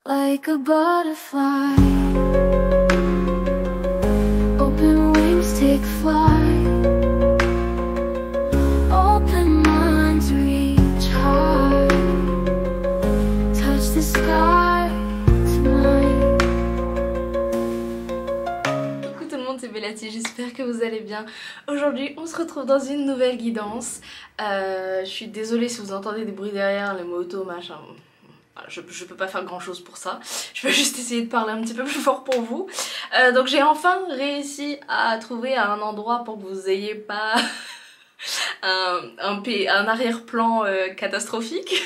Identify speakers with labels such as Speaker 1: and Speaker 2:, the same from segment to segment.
Speaker 1: like a butterfly. Open wings, take flight. Open minds, reach high. Touch the sky tonight.
Speaker 2: Coucou tout le monde, c'est Bellati, j'espère que vous allez bien. Aujourd'hui, on se retrouve dans une nouvelle guidance. Je suis désolée si vous entendez des bruits derrière, les motos, machin. Je peux pas faire grand chose pour ça, je peux juste essayer de parler un petit peu plus fort pour vous. Donc j'ai enfin réussi à trouver un endroit pour que vous ayez pas un arrière-plan catastrophique.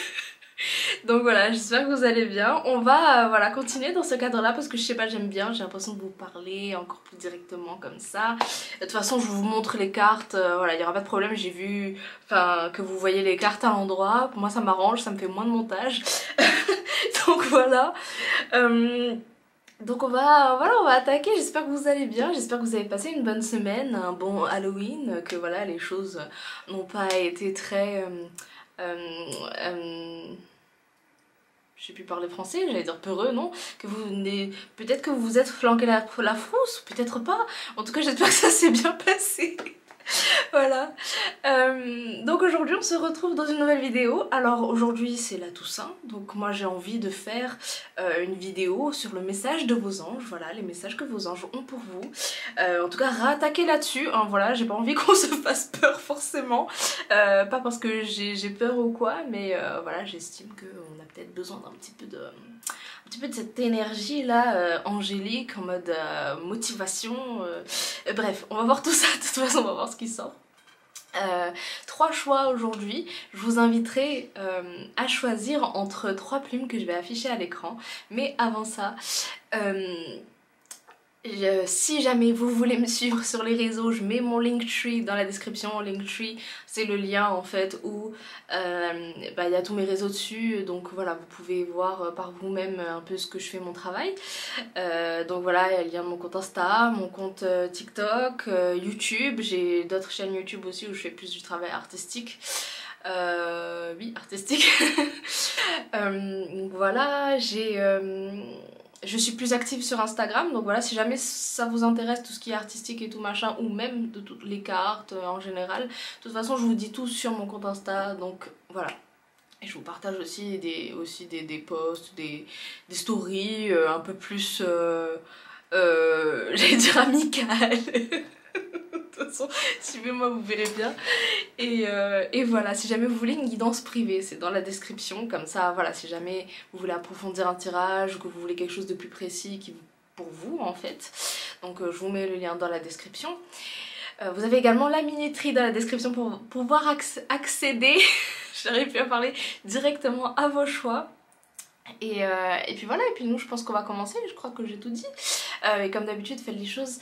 Speaker 2: Donc voilà, j'espère que vous allez bien. On va voilà, continuer dans ce cadre là parce que je sais pas, j'aime bien, j'ai l'impression de vous parler encore plus directement comme ça. De toute façon je vous montre les cartes, voilà, il n'y aura pas de problème, j'ai vu que vous voyez les cartes à l'endroit. Pour moi ça m'arrange, ça me fait moins de montage. Donc voilà. Donc on va attaquer, j'espère que vous allez bien, j'espère que vous avez passé une bonne semaine, un bon Halloween, que voilà les choses n'ont pas été très... je sais plus parler français, j'allais dire peureux, non? Que vous peut-être que vous vous êtes flanqué la frousse, peut-être pas. En tout cas, j'espère que ça s'est bien passé. Voilà. Donc aujourd'hui, on se retrouve dans une nouvelle vidéo. Alors aujourd'hui, c'est la Toussaint. Donc moi, j'ai envie de faire une vidéo sur le message de vos anges. Voilà, les messages que vos anges ont pour vous. En tout cas, rattaquer là-dessus. Hein, voilà, j'ai pas envie qu'on se fasse peur forcément. Pas parce que j'ai peur ou quoi, mais voilà, j'estime qu'on a peut-être besoin d'un petit peu de cette énergie là angélique en mode motivation, bref, on va voir tout ça, de toute façon on va voir ce qui sort. 3 choix aujourd'hui, je vous inviterai à choisir entre 3 plumes que je vais afficher à l'écran, mais avant ça si jamais vous voulez me suivre sur les réseaux, je mets mon Linktree dans la description. Linktree, c'est le lien en fait où y a tous mes réseaux dessus, donc voilà, vous pouvez voir par vous-même un peu ce que je fais, mon travail. Donc voilà, il y a le lien de mon compte Insta, mon compte TikTok, YouTube, j'ai d'autres chaînes YouTube aussi où je fais plus du travail artistique. Oui, artistique. Voilà, je suis plus active sur Instagram, donc voilà, si jamais ça vous intéresse tout ce qui est artistique et tout machin, ou même de toutes les cartes en général, de toute façon je vous dis tout sur mon compte Insta, donc voilà. Et je vous partage aussi des posts, des stories un peu plus, j'allais dire amicales. De toute façon, suivez-moi, vous verrez bien. Et voilà, si jamais vous voulez une guidance privée, c'est dans la description. Comme ça, voilà, si jamais vous voulez approfondir un tirage ou que vous voulez quelque chose de plus précis pour vous, en fait. Donc je vous mets le lien dans la description. Vous avez également la minuterie dans la description pour pouvoir accéder, j'arrive plus à parler, directement à vos choix. Et puis voilà, et puis nous, je pense qu'on va commencer. Je crois que j'ai tout dit. Et comme d'habitude, faites les choses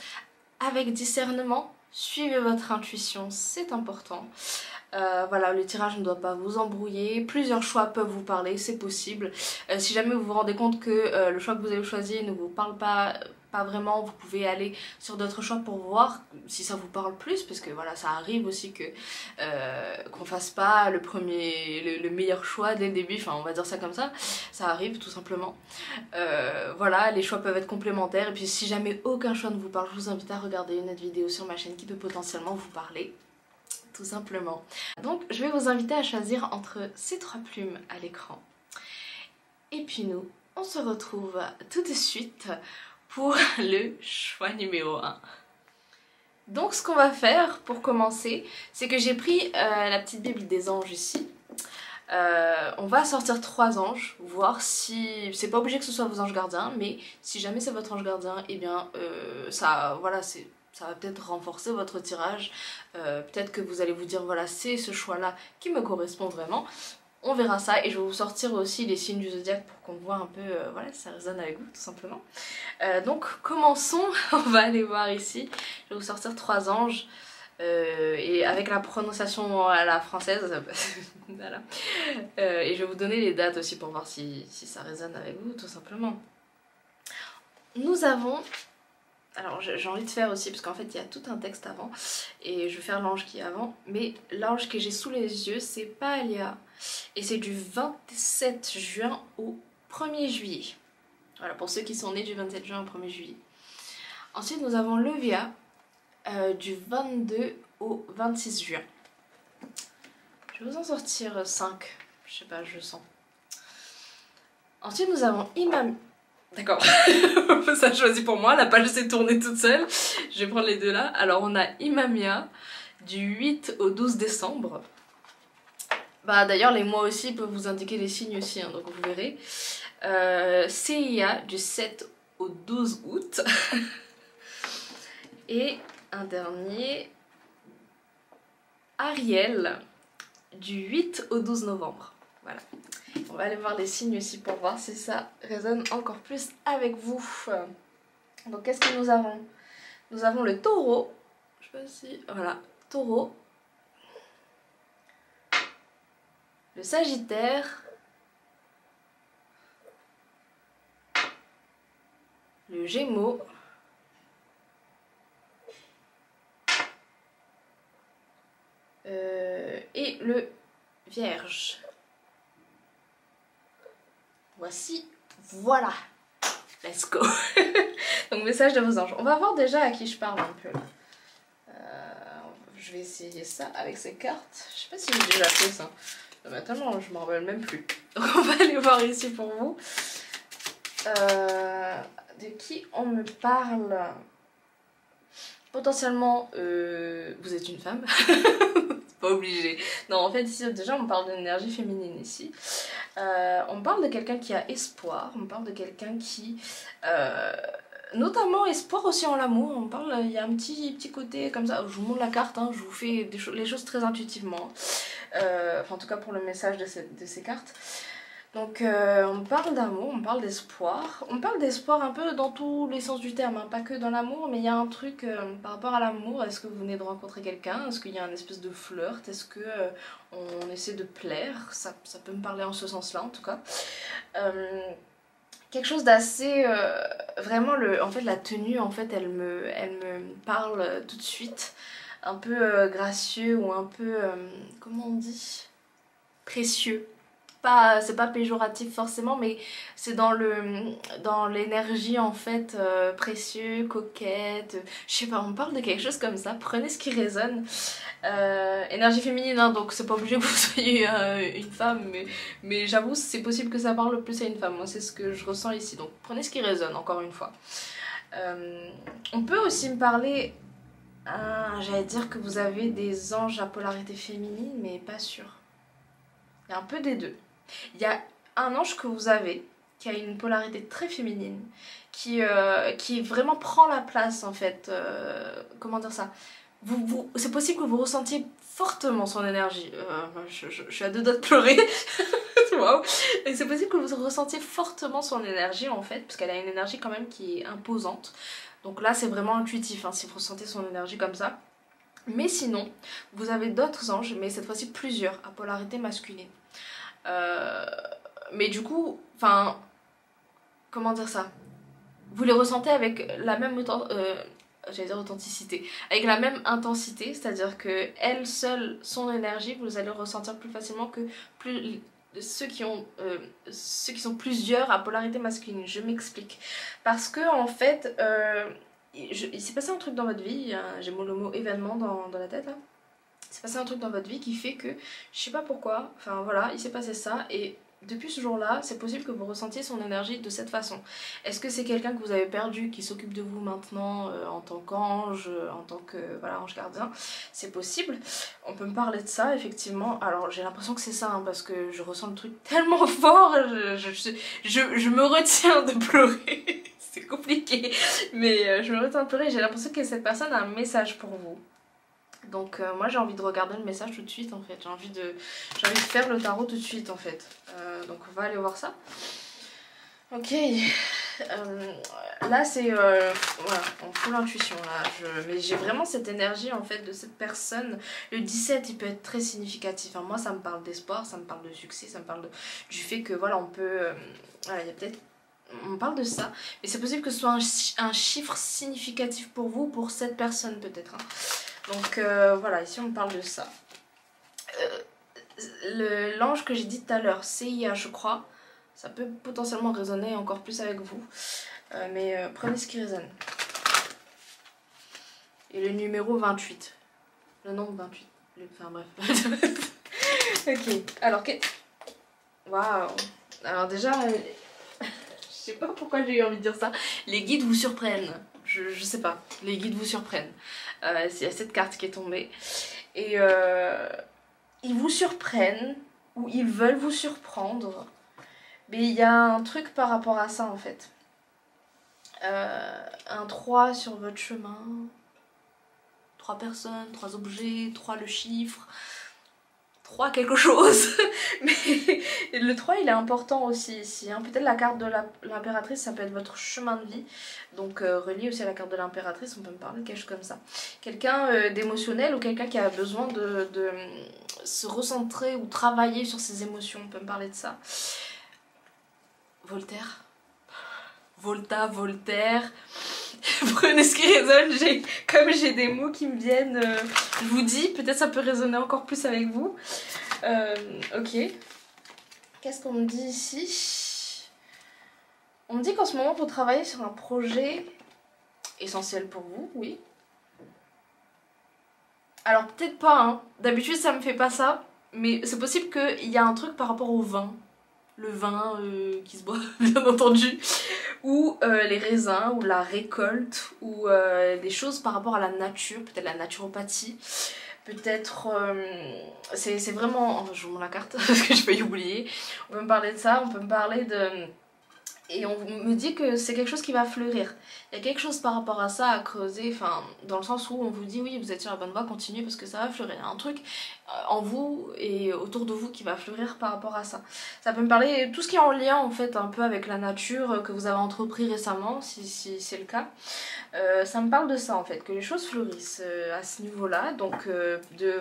Speaker 2: avec discernement. Suivez votre intuition, c'est important. Voilà, le tirage ne doit pas vous embrouiller. Plusieurs choix peuvent vous parler, c'est possible. Si jamais vous vous rendez compte que le choix que vous avez choisi ne vous parle pas vraiment, vous pouvez aller sur d'autres choix pour voir si ça vous parle plus, parce que voilà, ça arrive aussi que qu'on fasse pas le meilleur choix dès le début, enfin on va dire ça comme ça arrive tout simplement. Voilà, les choix peuvent être complémentaires, et puis si jamais aucun choix ne vous parle, je vous invite à regarder une autre vidéo sur ma chaîne qui peut potentiellement vous parler, tout simplement. Donc je vais vous inviter à choisir entre ces 3 plumes à l'écran, et puis nous, on se retrouve tout de suite pour le choix numéro 1. Donc ce qu'on va faire pour commencer, c'est que j'ai pris la petite bible des anges ici. On va sortir 3 anges, voir si... C'est pas obligé que ce soit vos anges gardiens, mais si jamais c'est votre ange gardien, et eh bien ça va peut-être renforcer votre tirage. Peut-être que vous allez vous dire voilà, c'est ce choix-là qui me correspond vraiment. On verra ça, et je vais vous sortir aussi les signes du zodiaque pour qu'on voit un peu, voilà, si ça résonne avec vous tout simplement. Donc commençons, on va aller voir ici. Je vais vous sortir 3 anges, et avec la prononciation à la française, voilà. Et je vais vous donner les dates aussi pour voir si ça résonne avec vous tout simplement. Nous avons... Alors j'ai envie de faire aussi, parce qu'en fait il y a tout un texte avant, et je vais faire l'ange qui est avant, mais l'ange que j'ai sous les yeux c'est Palia, et c'est du 27 juin au 1er juillet. Voilà, pour ceux qui sont nés du 27 juin au 1er juillet. Ensuite, nous avons Levia du 22 au 26 juin. Je vais vous en sortir 5. Je sais pas, je sens. Ensuite, nous avons Imam. D'accord, ça a choisi pour moi, la page s'est tournée toute seule. Je vais prendre les deux là. Alors, on a Imamia du 8 au 12 décembre. Bah, d'ailleurs, les mois aussi peuvent vous indiquer les signes aussi, hein, donc vous verrez. CIA du 7 au 12 août. Et un dernier, Ariel du 8 au 12 novembre. Voilà. On va aller voir les signes aussi pour voir si ça résonne encore plus avec vous. Donc qu'est-ce que nous avons? Nous avons le taureau. Je sais pas si... Voilà, taureau. Le sagittaire. Le gémeaux. Et le vierge. Voici, voilà. Let's go. Donc message de vos anges. On va voir déjà à qui je parle un peu là. Je vais essayer ça avec ces cartes. Je sais pas si j'ai déjà fait ça. Non, mais tellement, je m'en rappelle même plus. Donc on va aller voir ici pour vous. De qui on me parle? Potentiellement, vous êtes une femme. Pas obligé. Non, en fait, ici, déjà, on parle d'une énergie féminine ici. On parle de quelqu'un qui a espoir. On parle de quelqu'un qui... notamment espoir aussi en l'amour. On parle, il y a un petit côté comme ça. Je vous montre la carte, hein, je vous fais les choses très intuitivement. Enfin, en tout cas, pour le message de ces cartes. Donc on parle d'amour, on parle d'espoir. On parle d'espoir un peu dans tous les sens du terme, hein, pas que dans l'amour, mais il y a un truc par rapport à l'amour. Est-ce que vous venez de rencontrer quelqu'un? Est-ce qu'il y a une espèce de flirt? Est-ce que on essaie de plaire? Ça peut me parler en ce sens-là en tout cas. Quelque chose d'assez... vraiment, en fait, la tenue, en fait, elle me parle tout de suite. Un peu gracieux ou un peu... comment on dit? Précieux. C'est pas péjoratif forcément, mais c'est dans l'énergie en fait, précieux, coquette, je sais pas, on parle de quelque chose comme ça, prenez ce qui résonne. Énergie féminine, hein, donc c'est pas obligé que vous soyez une femme, mais j'avoue c'est possible que ça parle plus à une femme, moi c'est ce que je ressens ici, donc prenez ce qui résonne encore une fois. On peut aussi me parler, j'allais dire que vous avez des anges à polarité féminine, mais pas sûr. Il y a un peu des deux. Il y a un ange que vous avez qui a une polarité très féminine, qui vraiment prend la place en fait. Comment dire ça? C'est possible que vous ressentiez fortement son énergie. Je suis à deux doigts de pleurer. Wow. Et c'est possible que vous ressentiez fortement son énergie en fait, parce qu'elle a une énergie quand même qui est imposante. Donc là c'est vraiment intuitif, hein, si vous ressentez son énergie comme ça. Mais sinon, vous avez d'autres anges, mais cette fois-ci plusieurs, à polarité masculine. Mais du coup, enfin, comment dire ça? Vous les ressentez avec la même authenticité, avec la même intensité, c'est-à-dire que elle seule, son énergie, vous allez le ressentir plus facilement que ceux qui sont plusieurs à polarité masculine. Je m'explique. Parce que en fait, il s'est passé un truc dans votre vie, j'ai le mot événement dans la tête là. Il s'est passé un truc dans votre vie qui fait que, je sais pas pourquoi, enfin voilà, il s'est passé ça et depuis ce jour-là, c'est possible que vous ressentiez son énergie de cette façon. Est-ce que c'est quelqu'un que vous avez perdu, qui s'occupe de vous maintenant en tant qu'ange, en tant que voilà, ange gardien? C'est possible. On peut me parler de ça, effectivement. Alors j'ai l'impression que c'est ça, hein, parce que je ressens le truc tellement fort, je me retiens de pleurer. C'est compliqué, mais je me retiens de pleurer. J'ai l'impression que cette personne a un message pour vous. Donc moi j'ai envie de regarder le message tout de suite en fait, j'ai envie de faire le tarot tout de suite en fait. Donc on va aller voir ça. Ok, là c'est, voilà, on fout l'intuition là, mais j'ai vraiment cette énergie en fait de cette personne. Le 17 il peut être très significatif, hein. Moi ça me parle d'espoir, ça me parle de succès, ça me parle du fait que voilà on peut, voilà il y a peut-être... On parle de ça, mais c'est possible que ce soit un chiffre significatif pour vous, pour cette personne peut-être, hein. Donc voilà, ici on me parle de ça. L'ange que j'ai dit tout à l'heure, CIA je crois, ça peut potentiellement résonner encore plus avec vous. Mais prenez ce qui résonne. Et le numéro 28. Le nombre 28. Enfin bref. Ok. Alors, waouh. Alors déjà, je sais pas pourquoi j'ai eu envie de dire ça. Les guides vous surprennent. Je sais pas. Les guides vous surprennent. Il y a cette carte qui est tombée. Et ils vous surprennent. Ou ils veulent vous surprendre. Mais il y a un truc par rapport à ça en fait. Un 3 sur votre chemin. 3 personnes, 3 objets, 3 le chiffre, 3 quelque chose. Mais le 3 il est important aussi ici. Hein. Peut-être la carte de l'impératrice, ça peut être votre chemin de vie. Donc relié aussi à la carte de l'impératrice, on peut me parler de quelque chose comme ça. Quelqu'un d'émotionnel ou quelqu'un qui a besoin de se recentrer ou travailler sur ses émotions, on peut me parler de ça. Voltaire. Voltaire. Prenez ce qui résonne, comme j'ai des mots qui me viennent, je vous dis, peut-être ça peut résonner encore plus avec vous. Ok. Qu'est-ce qu'on me dit ici? On me dit qu'en ce moment vous travaillez sur un projet essentiel pour vous, oui. Alors peut-être pas, hein. D'habitude ça me fait pas ça, mais c'est possible qu'il y a un truc par rapport au vin. Le vin qui se boit, bien entendu, ou les raisins, ou la récolte, ou des choses par rapport à la nature, peut-être la naturopathie, peut-être... c'est vraiment... Oh, je vous montre la carte, parce que je peux y oublier. On peut me parler de ça, on peut me parler de... Et on me dit que c'est quelque chose qui va fleurir. Il y a quelque chose par rapport à ça à creuser, enfin, dans le sens où on vous dit oui, vous êtes sur la bonne voie, continuez parce que ça va fleurir. Il y a un truc en vous et autour de vous qui va fleurir par rapport à ça. Ça peut me parler de tout ce qui est en lien en fait un peu avec la nature que vous avez entrepris récemment, si c'est le cas. Ça me parle de ça en fait, que les choses fleurissent à ce niveau-là. Donc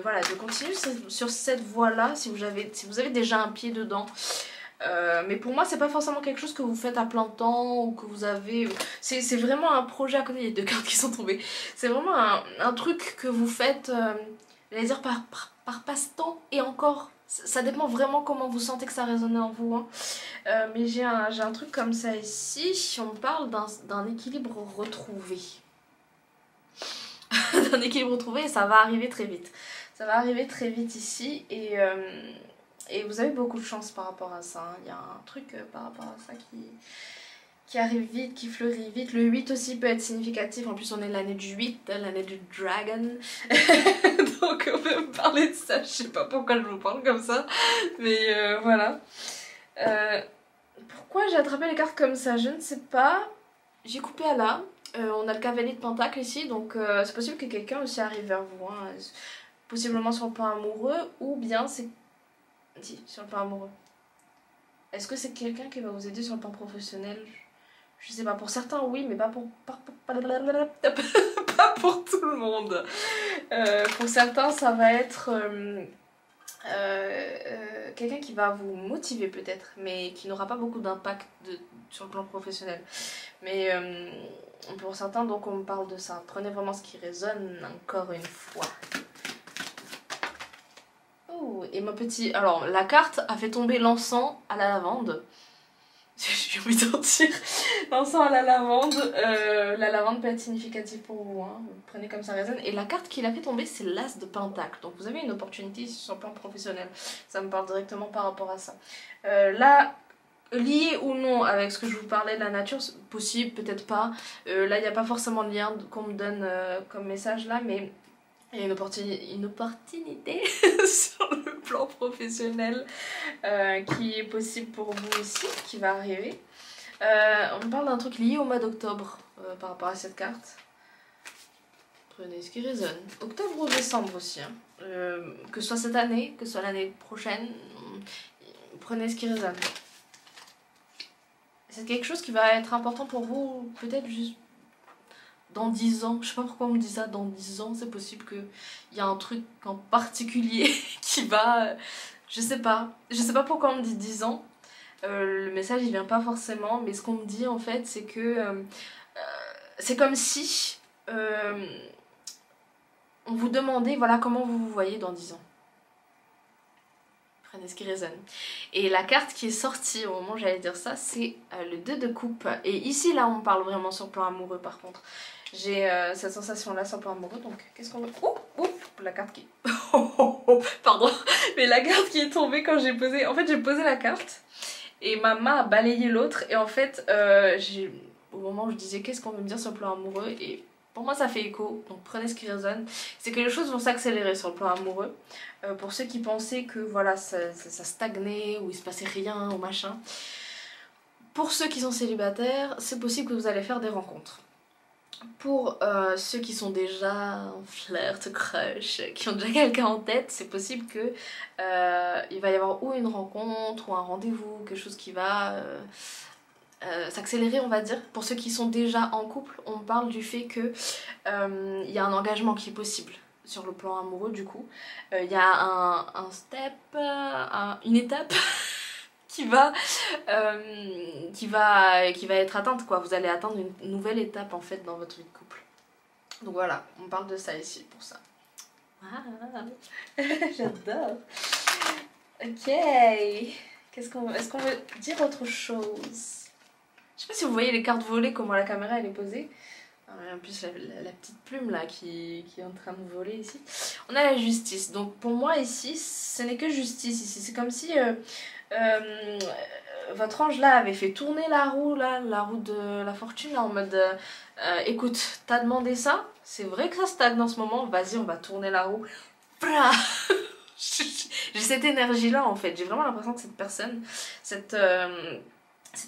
Speaker 2: voilà, de continuer sur cette voie-là si vous avez déjà un pied dedans. Mais pour moi c'est pas forcément quelque chose que vous faites à plein temps ou que vous avez... C'est vraiment un projet à côté, il y a 2 cartes qui sont tombées. C'est vraiment un truc que vous faites, j'allais dire par passe-temps et encore. Ça dépend vraiment comment vous sentez que ça résonne en vous. Hein. Mais j'ai un truc comme ça ici, on parle d'un équilibre retrouvé. D'un équilibre retrouvé et ça va arriver très vite. Ça va arriver très vite ici et vous avez beaucoup de chance par rapport à ça. Hein. Il y a un truc par rapport à ça qui arrive vite, qui fleurit vite. Le 8 aussi peut être significatif. En plus, on est l'année du 8, l'année du dragon. Donc, on peut me parler de ça. Je sais pas pourquoi je vous parle comme ça. Mais voilà. Pourquoi j'ai attrapé les cartes comme ça? Je ne sais pas. J'ai coupé à là. On a le cavalier de pentacle ici. Donc, c'est possible que quelqu'un aussi arrive vers vous. Hein. Possiblement sur le plan amoureux. Ou bien c'est... Si, sur le plan amoureux. Est-ce que c'est quelqu'un qui va vous aider sur le plan professionnel? Je sais pas, pour certains oui, mais pas pour tout le monde. Pour certains ça va être quelqu'un qui va vous motiver peut-être, mais qui n'aura pas beaucoup d'impact sur le plan professionnel. Mais pour certains donc on me parle de ça. Prenez vraiment ce qui résonne encore une fois. Et mon petit... Alors, la carte a fait tomber l'encens à la lavande. J'ai envie de dire. L'encens à la lavande. La lavande peut être significative pour vous. Hein. Vous prenez comme ça résonne. Et la carte qui l'a fait tomber, c'est l'as de pentacle. Donc, vous avez une opportunité sur le plan professionnel. Ça me parle directement par rapport à ça. Là, lié ou non avec ce que je vous parlais de la nature, possible, peut-être pas. Là, il n'y a pas forcément de lien qu'on me donne comme message là, mais... Il y a une opportunité sur le plan professionnel qui est possible pour vous ici, qui va arriver. On parle d'un truc lié au mois d'octobre par rapport à cette carte. Prenez ce qui résonne. Octobre ou décembre aussi. Hein. Que ce soit cette année, que ce soit l'année prochaine, prenez ce qui résonne. C'est quelque chose qui va être important pour vous, peut-être juste... Dans 10 ans, je sais pas pourquoi on me dit ça, dans 10 ans, c'est possible qu'il y a un truc en particulier qui va... Je sais pas pourquoi on me dit 10 ans. Le message il vient pas forcément, mais ce qu'on me dit en fait c'est que... c'est comme si... on vous demandait voilà comment vous vous voyez dans 10 ans. Prenez ce qui résonne. Et la carte qui est sortie au moment où j'allais dire ça, c'est le 2 de coupe. Et ici, là, on parle vraiment sur le plan amoureux par contre. J'ai cette sensation-là sur le plan amoureux, donc qu'est-ce qu'on veut... Ouh, la carte qui... Pardon, mais la carte qui est tombée quand j'ai posé... En fait, j'ai posé la carte et ma main a balayé l'autre. Et en fait, au moment où je disais qu'est-ce qu'on veut me dire sur le plan amoureux, et pour moi ça fait écho, donc prenez ce qui résonne. C'est que les choses vont s'accélérer sur le plan amoureux. Pour ceux qui pensaient que voilà, ça stagnait ou il se passait rien ou machin. Pour ceux qui sont célibataires, c'est possible que vous allez faire des rencontres. Pour ceux qui sont déjà en flirt, crush, qui ont déjà quelqu'un en tête, c'est possible que il va y avoir ou une rencontre ou un rendez-vous, quelque chose qui va s'accélérer, on va dire. Pour ceux qui sont déjà en couple, on parle du fait que y a un engagement qui est possible sur le plan amoureux. Du coup il y a un step, une étape qui va être atteinte, quoi. Vous allez atteindre une nouvelle étape en fait dans votre vie de couple. Donc voilà, on parle de ça ici pour ça. Ah, j'adore. Ok, est-ce qu'on veut dire autre chose? Je sais pas si vous voyez les cartes volées, comment la caméra elle est posée. En plus la petite plume là qui est en train de voler ici. On a la justice. Donc pour moi ici, ce n'est que justice ici. C'est comme si votre ange là avait fait tourner la roue là, la roue de la fortune là, en mode écoute, t'as demandé ça, c'est vrai que ça stagne en ce moment, vas-y on va tourner la roue. J'ai cette énergie là en fait, j'ai vraiment l'impression que cette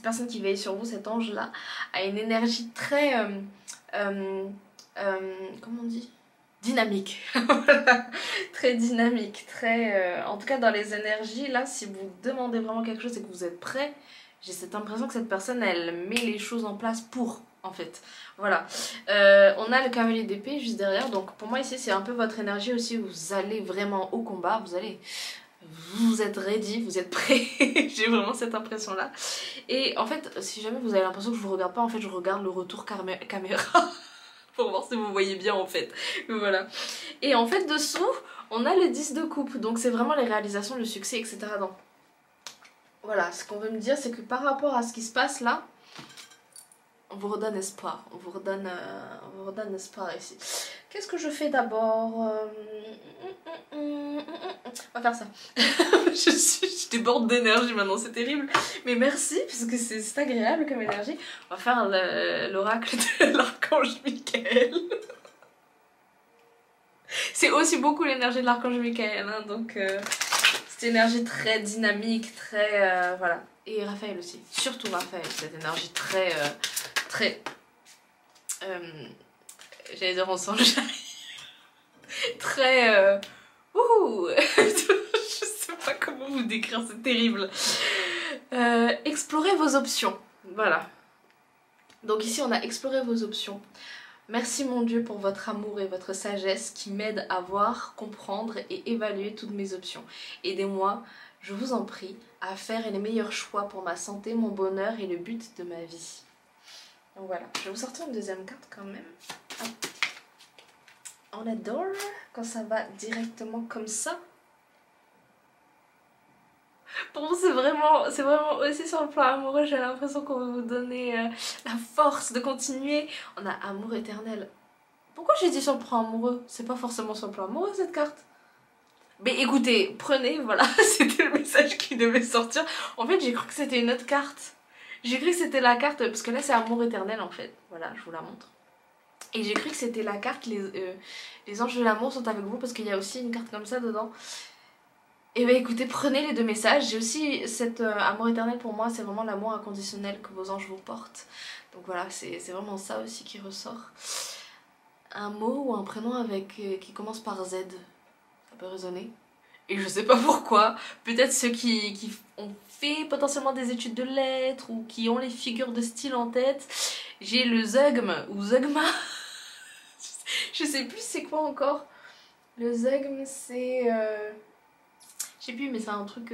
Speaker 2: personne qui veille sur vous, cet ange là, a une énergie très comment on dit, dynamique. Voilà. Très dynamique, très en tout cas dans les énergies là, si vous demandez vraiment quelque chose et que vous êtes prêt, j'ai cette impression que cette personne elle met les choses en place pour, en fait. Voilà. On a le cavalier d'épée juste derrière, donc pour moi ici c'est un peu votre énergie aussi, vous allez vraiment au combat, vous êtes ready, vous êtes prêt. J'ai vraiment cette impression là. Et en fait, si jamais vous avez l'impression que je vous regarde pas, en fait je regarde le retour caméra pour voir si vous voyez bien en fait. Voilà. Et en fait dessous, on a le 10 de coupe, donc c'est vraiment les réalisations, le succès, etc. Donc voilà, ce qu'on veut me dire, c'est que par rapport à ce qui se passe là, on vous redonne espoir, on vous redonne espoir ici. Qu'est-ce que je fais d'abord? On va faire ça. je déborde d'énergie maintenant, c'est terrible. Mais merci, parce que c'est agréable comme énergie. On va faire l'oracle de l'archange Michael. C'est aussi beaucoup l'énergie de l'archange Michael, hein, donc cette énergie très dynamique, très... voilà. Et Raphaël aussi, surtout Raphaël, cette énergie très... j'allais dire ensemble, très je sais pas comment vous décrire, c'est terrible. Explorez vos options, voilà. Donc ici on a exploré vos options. Merci mon Dieu pour votre amour et votre sagesse qui m'aide à voir, comprendre et évaluer toutes mes options. Aidez-moi, je vous en prie, à faire les meilleurs choix pour ma santé, mon bonheur et le but de ma vie. Donc voilà, je vais vous sortir une deuxième carte quand même. On adore quand ça va directement comme ça. Pour moi c'est vraiment aussi sur le plan amoureux, j'ai l'impression qu'on veut vous donner la force de continuer. On a amour éternel. Pourquoi j'ai dit sur le plan amoureux? C'est pas forcément sur le plan amoureux cette carte. Mais écoutez, prenez, voilà, c'était le message qui devait sortir. En fait j'ai cru que c'était une autre carte. J'ai cru que c'était la carte, parce que là c'est amour éternel en fait. Voilà, je vous la montre. Et j'ai cru que c'était la carte, les anges de l'amour sont avec vous, parce qu'il y a aussi une carte comme ça dedans. Et bah écoutez, prenez les deux messages. J'ai aussi cet amour éternel, pour moi c'est vraiment l'amour inconditionnel que vos anges vous portent. Donc voilà, c'est vraiment ça aussi qui ressort. Un mot ou un prénom qui commence par Z, ça peut résonner. Et je sais pas pourquoi, peut-être ceux qui ont fait potentiellement des études de lettres ou qui ont les figures de style en tête. J'ai le zeugme ou zeugma. Je sais plus c'est quoi encore. Le zeugme c'est... je sais plus mais c'est un truc...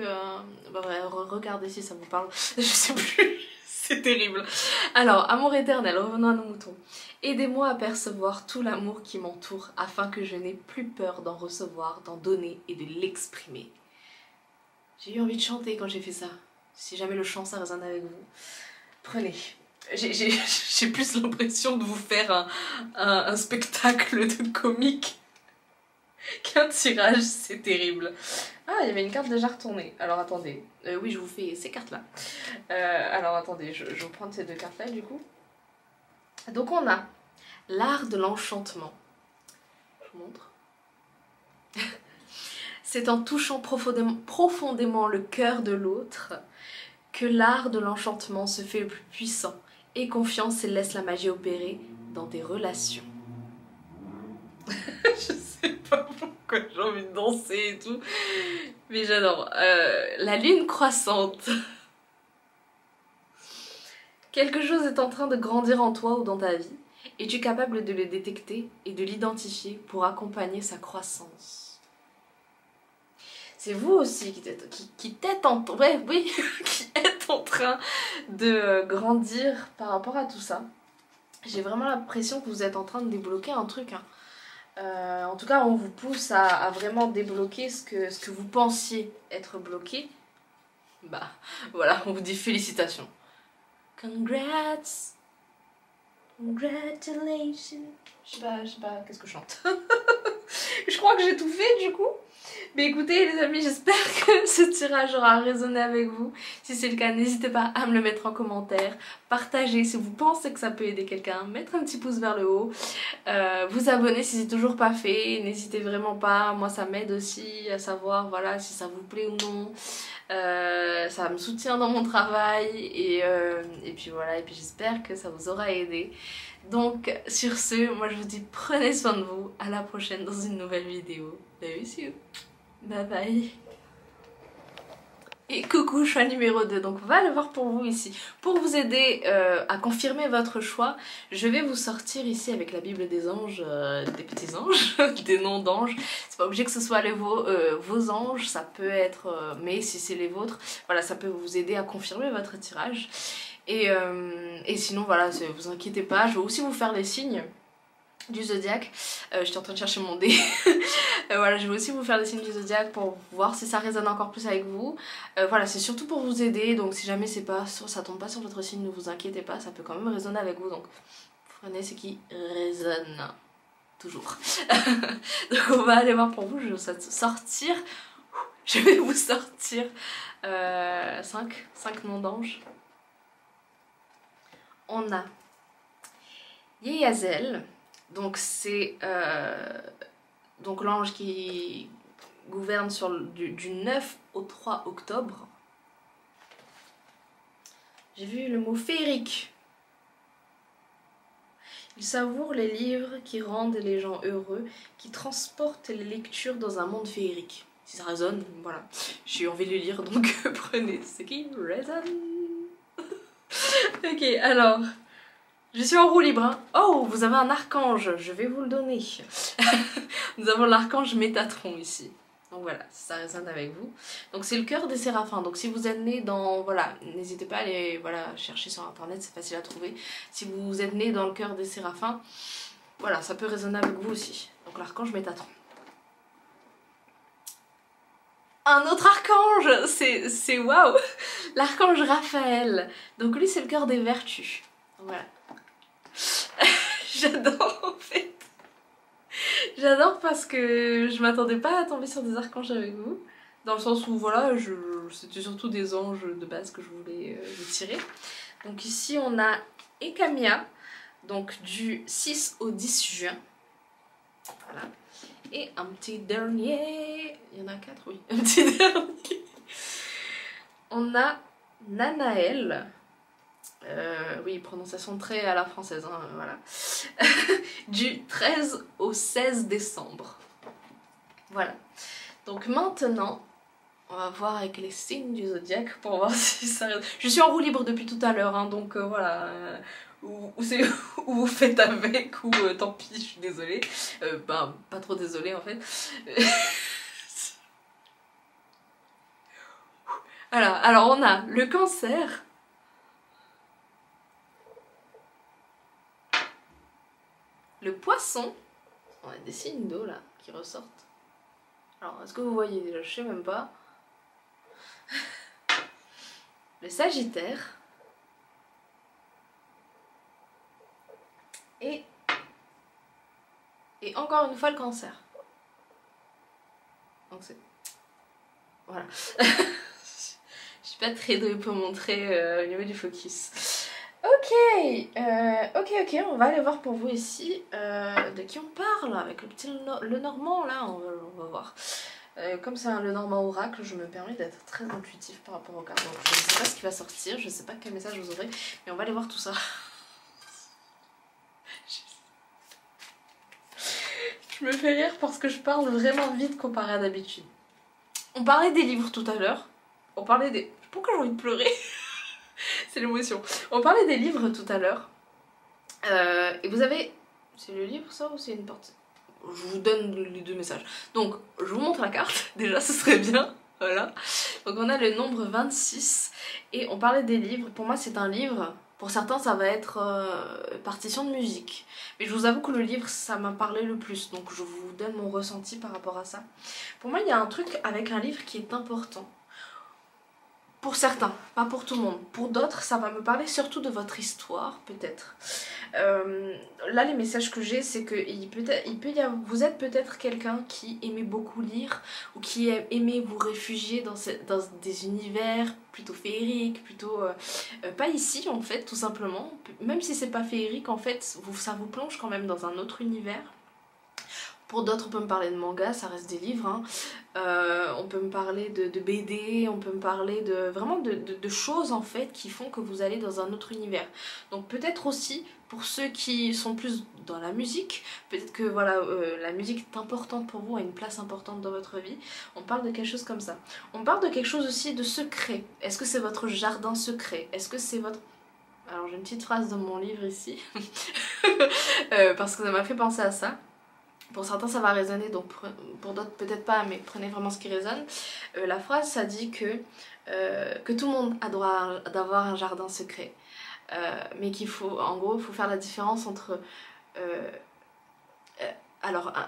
Speaker 2: Bah, regardez si ça vous parle. Je sais plus. C'est terrible. Alors, amour éternel, revenons à nos moutons. Aidez-moi à percevoir tout l'amour qui m'entoure afin que je n'ai plus peur d'en recevoir, d'en donner et de l'exprimer. J'ai eu envie de chanter quand j'ai fait ça. Si jamais le chant ça résonne avec vous, prenez. J'ai plus l'impression de vous faire un spectacle de comique qu'un tirage, c'est terrible. Ah, il y avait une carte déjà retournée. Alors attendez, oui je vous fais ces cartes là. Alors attendez, je vais prendre ces deux cartes là du coup. Donc on a l'art de l'enchantement. Je vous montre. C'est en touchant profondément le cœur de l'autre que l'art de l'enchantement se fait le plus puissant. Aie confiance et laisse la magie opérer dans tes relations. Je sais pas pourquoi j'ai envie de danser et tout, mais j'adore. La lune croissante. Quelque chose est en train de grandir en toi ou dans ta vie. Es-tu capable de le détecter et de l'identifier pour accompagner sa croissance? C'est vous aussi qui êtes en train de grandir par rapport à tout ça. J'ai vraiment l'impression que vous êtes en train de débloquer un truc. Hein. En tout cas, on vous pousse à vraiment débloquer ce que vous pensiez être bloqué. Bah voilà, on vous dit félicitations. Congrats! Congratulations! Je sais pas, qu'est-ce que je chante? Je crois que j'ai tout fait du coup. Mais écoutez les amis, j'espère que ce tirage aura résonné avec vous. Si c'est le cas, n'hésitez pas à me le mettre en commentaire. Partagez si vous pensez que ça peut aider quelqu'un. Mettre un petit pouce vers le haut. Vous abonner si c'est toujours pas fait. N'hésitez vraiment pas. Moi ça m'aide aussi à savoir voilà, si ça vous plaît ou non. Ça me soutient dans mon travail. Et puis voilà, et puis j'espère que ça vous aura aidé. Donc sur ce, moi je vous dis prenez soin de vous. À la prochaine dans une nouvelle vidéo. Bye bye. Et coucou, choix numéro 2, donc on va aller voir pour vous ici. Pour vous aider à confirmer votre choix, je vais vous sortir ici avec la Bible des anges, des petits anges, des noms d'anges. C'est pas obligé que ce soit vos anges, ça peut être, mais si c'est les vôtres, voilà, ça peut vous aider à confirmer votre tirage. Et sinon, voilà, vous inquiétez pas, je vais aussi vous faire les signes du zodiaque. J'étais en train de chercher mon dé. Voilà, je vais aussi vous faire les signes du zodiaque pour voir si ça résonne encore plus avec vous. Voilà, c'est surtout pour vous aider, donc si jamais ça tombe pas sur votre signe, ne vous inquiétez pas, ça peut quand même résonner avec vous, donc prenez ce qui résonne. Toujours. Donc on va aller voir pour vous, je vais vous sortir 5 noms d'anges. On a Yeyazel. Donc c'est donc l'ange qui gouverne du 9 au 3 octobre. J'ai vu le mot féerique. Il savoure les livres qui rendent les gens heureux, qui transportent les lectures dans un monde féerique. Si ça résonne, voilà. J'ai envie de le lire, donc prenez ce qui résonne. Ok, alors... Je suis en roue libre. Hein. Oh, vous avez un archange, je vais vous le donner. Nous avons l'archange Métatron ici. Donc voilà, ça résonne avec vous. Donc c'est le cœur des séraphins. Donc si vous êtes né dans... Voilà, n'hésitez pas à aller chercher sur internet, c'est facile à trouver. Si vous êtes né dans le cœur des séraphins, voilà, ça peut résonner avec vous aussi. Donc l'archange Métatron. Un autre archange, c'est waouh. L'archange Raphaël. Donc lui c'est le cœur des vertus. Voilà. J'adore en fait. J'adore parce que je m'attendais pas à tomber sur des archanges avec vous. Dans le sens où voilà, c'était surtout des anges de base que je voulais tirer. Donc ici on a Ekamia, donc du 6 au 10 juin. Voilà. Et un petit dernier. Il y en a 4, oui. Un petit dernier. On a Nanaël. Oui, prononciation très à la française, hein, voilà. Du 13 au 16 décembre. Voilà. Donc maintenant, on va voir avec les signes du zodiaque pour voir si ça... Je suis en roue libre depuis tout à l'heure, hein, donc voilà. Ou vous faites avec, ou tant pis, je suis désolée. Ben, pas trop désolée en fait. Voilà, alors on a le cancer. Le poisson, on a des signes d'eau là qui ressortent. Alors est-ce que vous voyez déjà? Je sais même pas. le Sagittaire et encore une fois le Cancer. Donc c'est... Voilà. Je suis pas très douée pour montrer au niveau du focus. Ok, on va aller voir pour vous ici de qui on parle avec le petit le Normand là, on va voir. Comme c'est le Normand oracle, je me permets d'être très intuitif par rapport au cartes. Donc je ne sais pas ce qui va sortir, je ne sais pas quel message vous aurez, mais on va aller voir tout ça. Je me fais rire parce que je parle vraiment vite comparé à d'habitude. On parlait des livres tout à l'heure. On parlait des... Pourquoi j'ai envie de pleurer? C'est l'émotion. On parlait des livres tout à l'heure. Et vous avez... C'est le livre ça ou c'est une partie? Je vous donne les deux messages. Donc, je vous montre la carte. Déjà, ce serait bien. Voilà. Donc, on a le nombre 26. Et on parlait des livres. Pour moi, c'est un livre. Pour certains, ça va être partition de musique. Mais je vous avoue que le livre, ça m'a parlé le plus. Donc, je vous donne mon ressenti par rapport à ça. Pour moi, il y a un truc avec un livre qui est important. Pour certains, pas pour tout le monde. Pour d'autres, ça va me parler surtout de votre histoire, peut-être. Là, les messages que j'ai, c'est que vous êtes peut-être quelqu'un qui aimait beaucoup lire ou qui aimait vous réfugier dans des univers plutôt féeriques, plutôt... pas ici, en fait, tout simplement. Même si c'est pas féerique, en fait, ça vous plonge quand même dans un autre univers. Pour d'autres, on peut me parler de manga, ça reste des livres. Hein. On peut me parler de BD, on peut me parler vraiment de choses en fait qui font que vous allez dans un autre univers. Donc peut-être aussi pour ceux qui sont plus dans la musique, peut-être que voilà, la musique est importante pour vous, a une place importante dans votre vie. On parle de quelque chose comme ça. On parle de quelque chose aussi de secret. Est-ce que c'est votre jardin secret? Est-ce que c'est votre... Alors j'ai une petite phrase dans mon livre ici, parce que ça m'a fait penser à ça. Pour certains ça va résonner, donc pour d'autres peut-être pas, mais prenez vraiment ce qui résonne. La phrase ça dit que tout le monde a droit d'avoir un jardin secret. Mais qu'il faut, en gros, il faut faire la différence entre...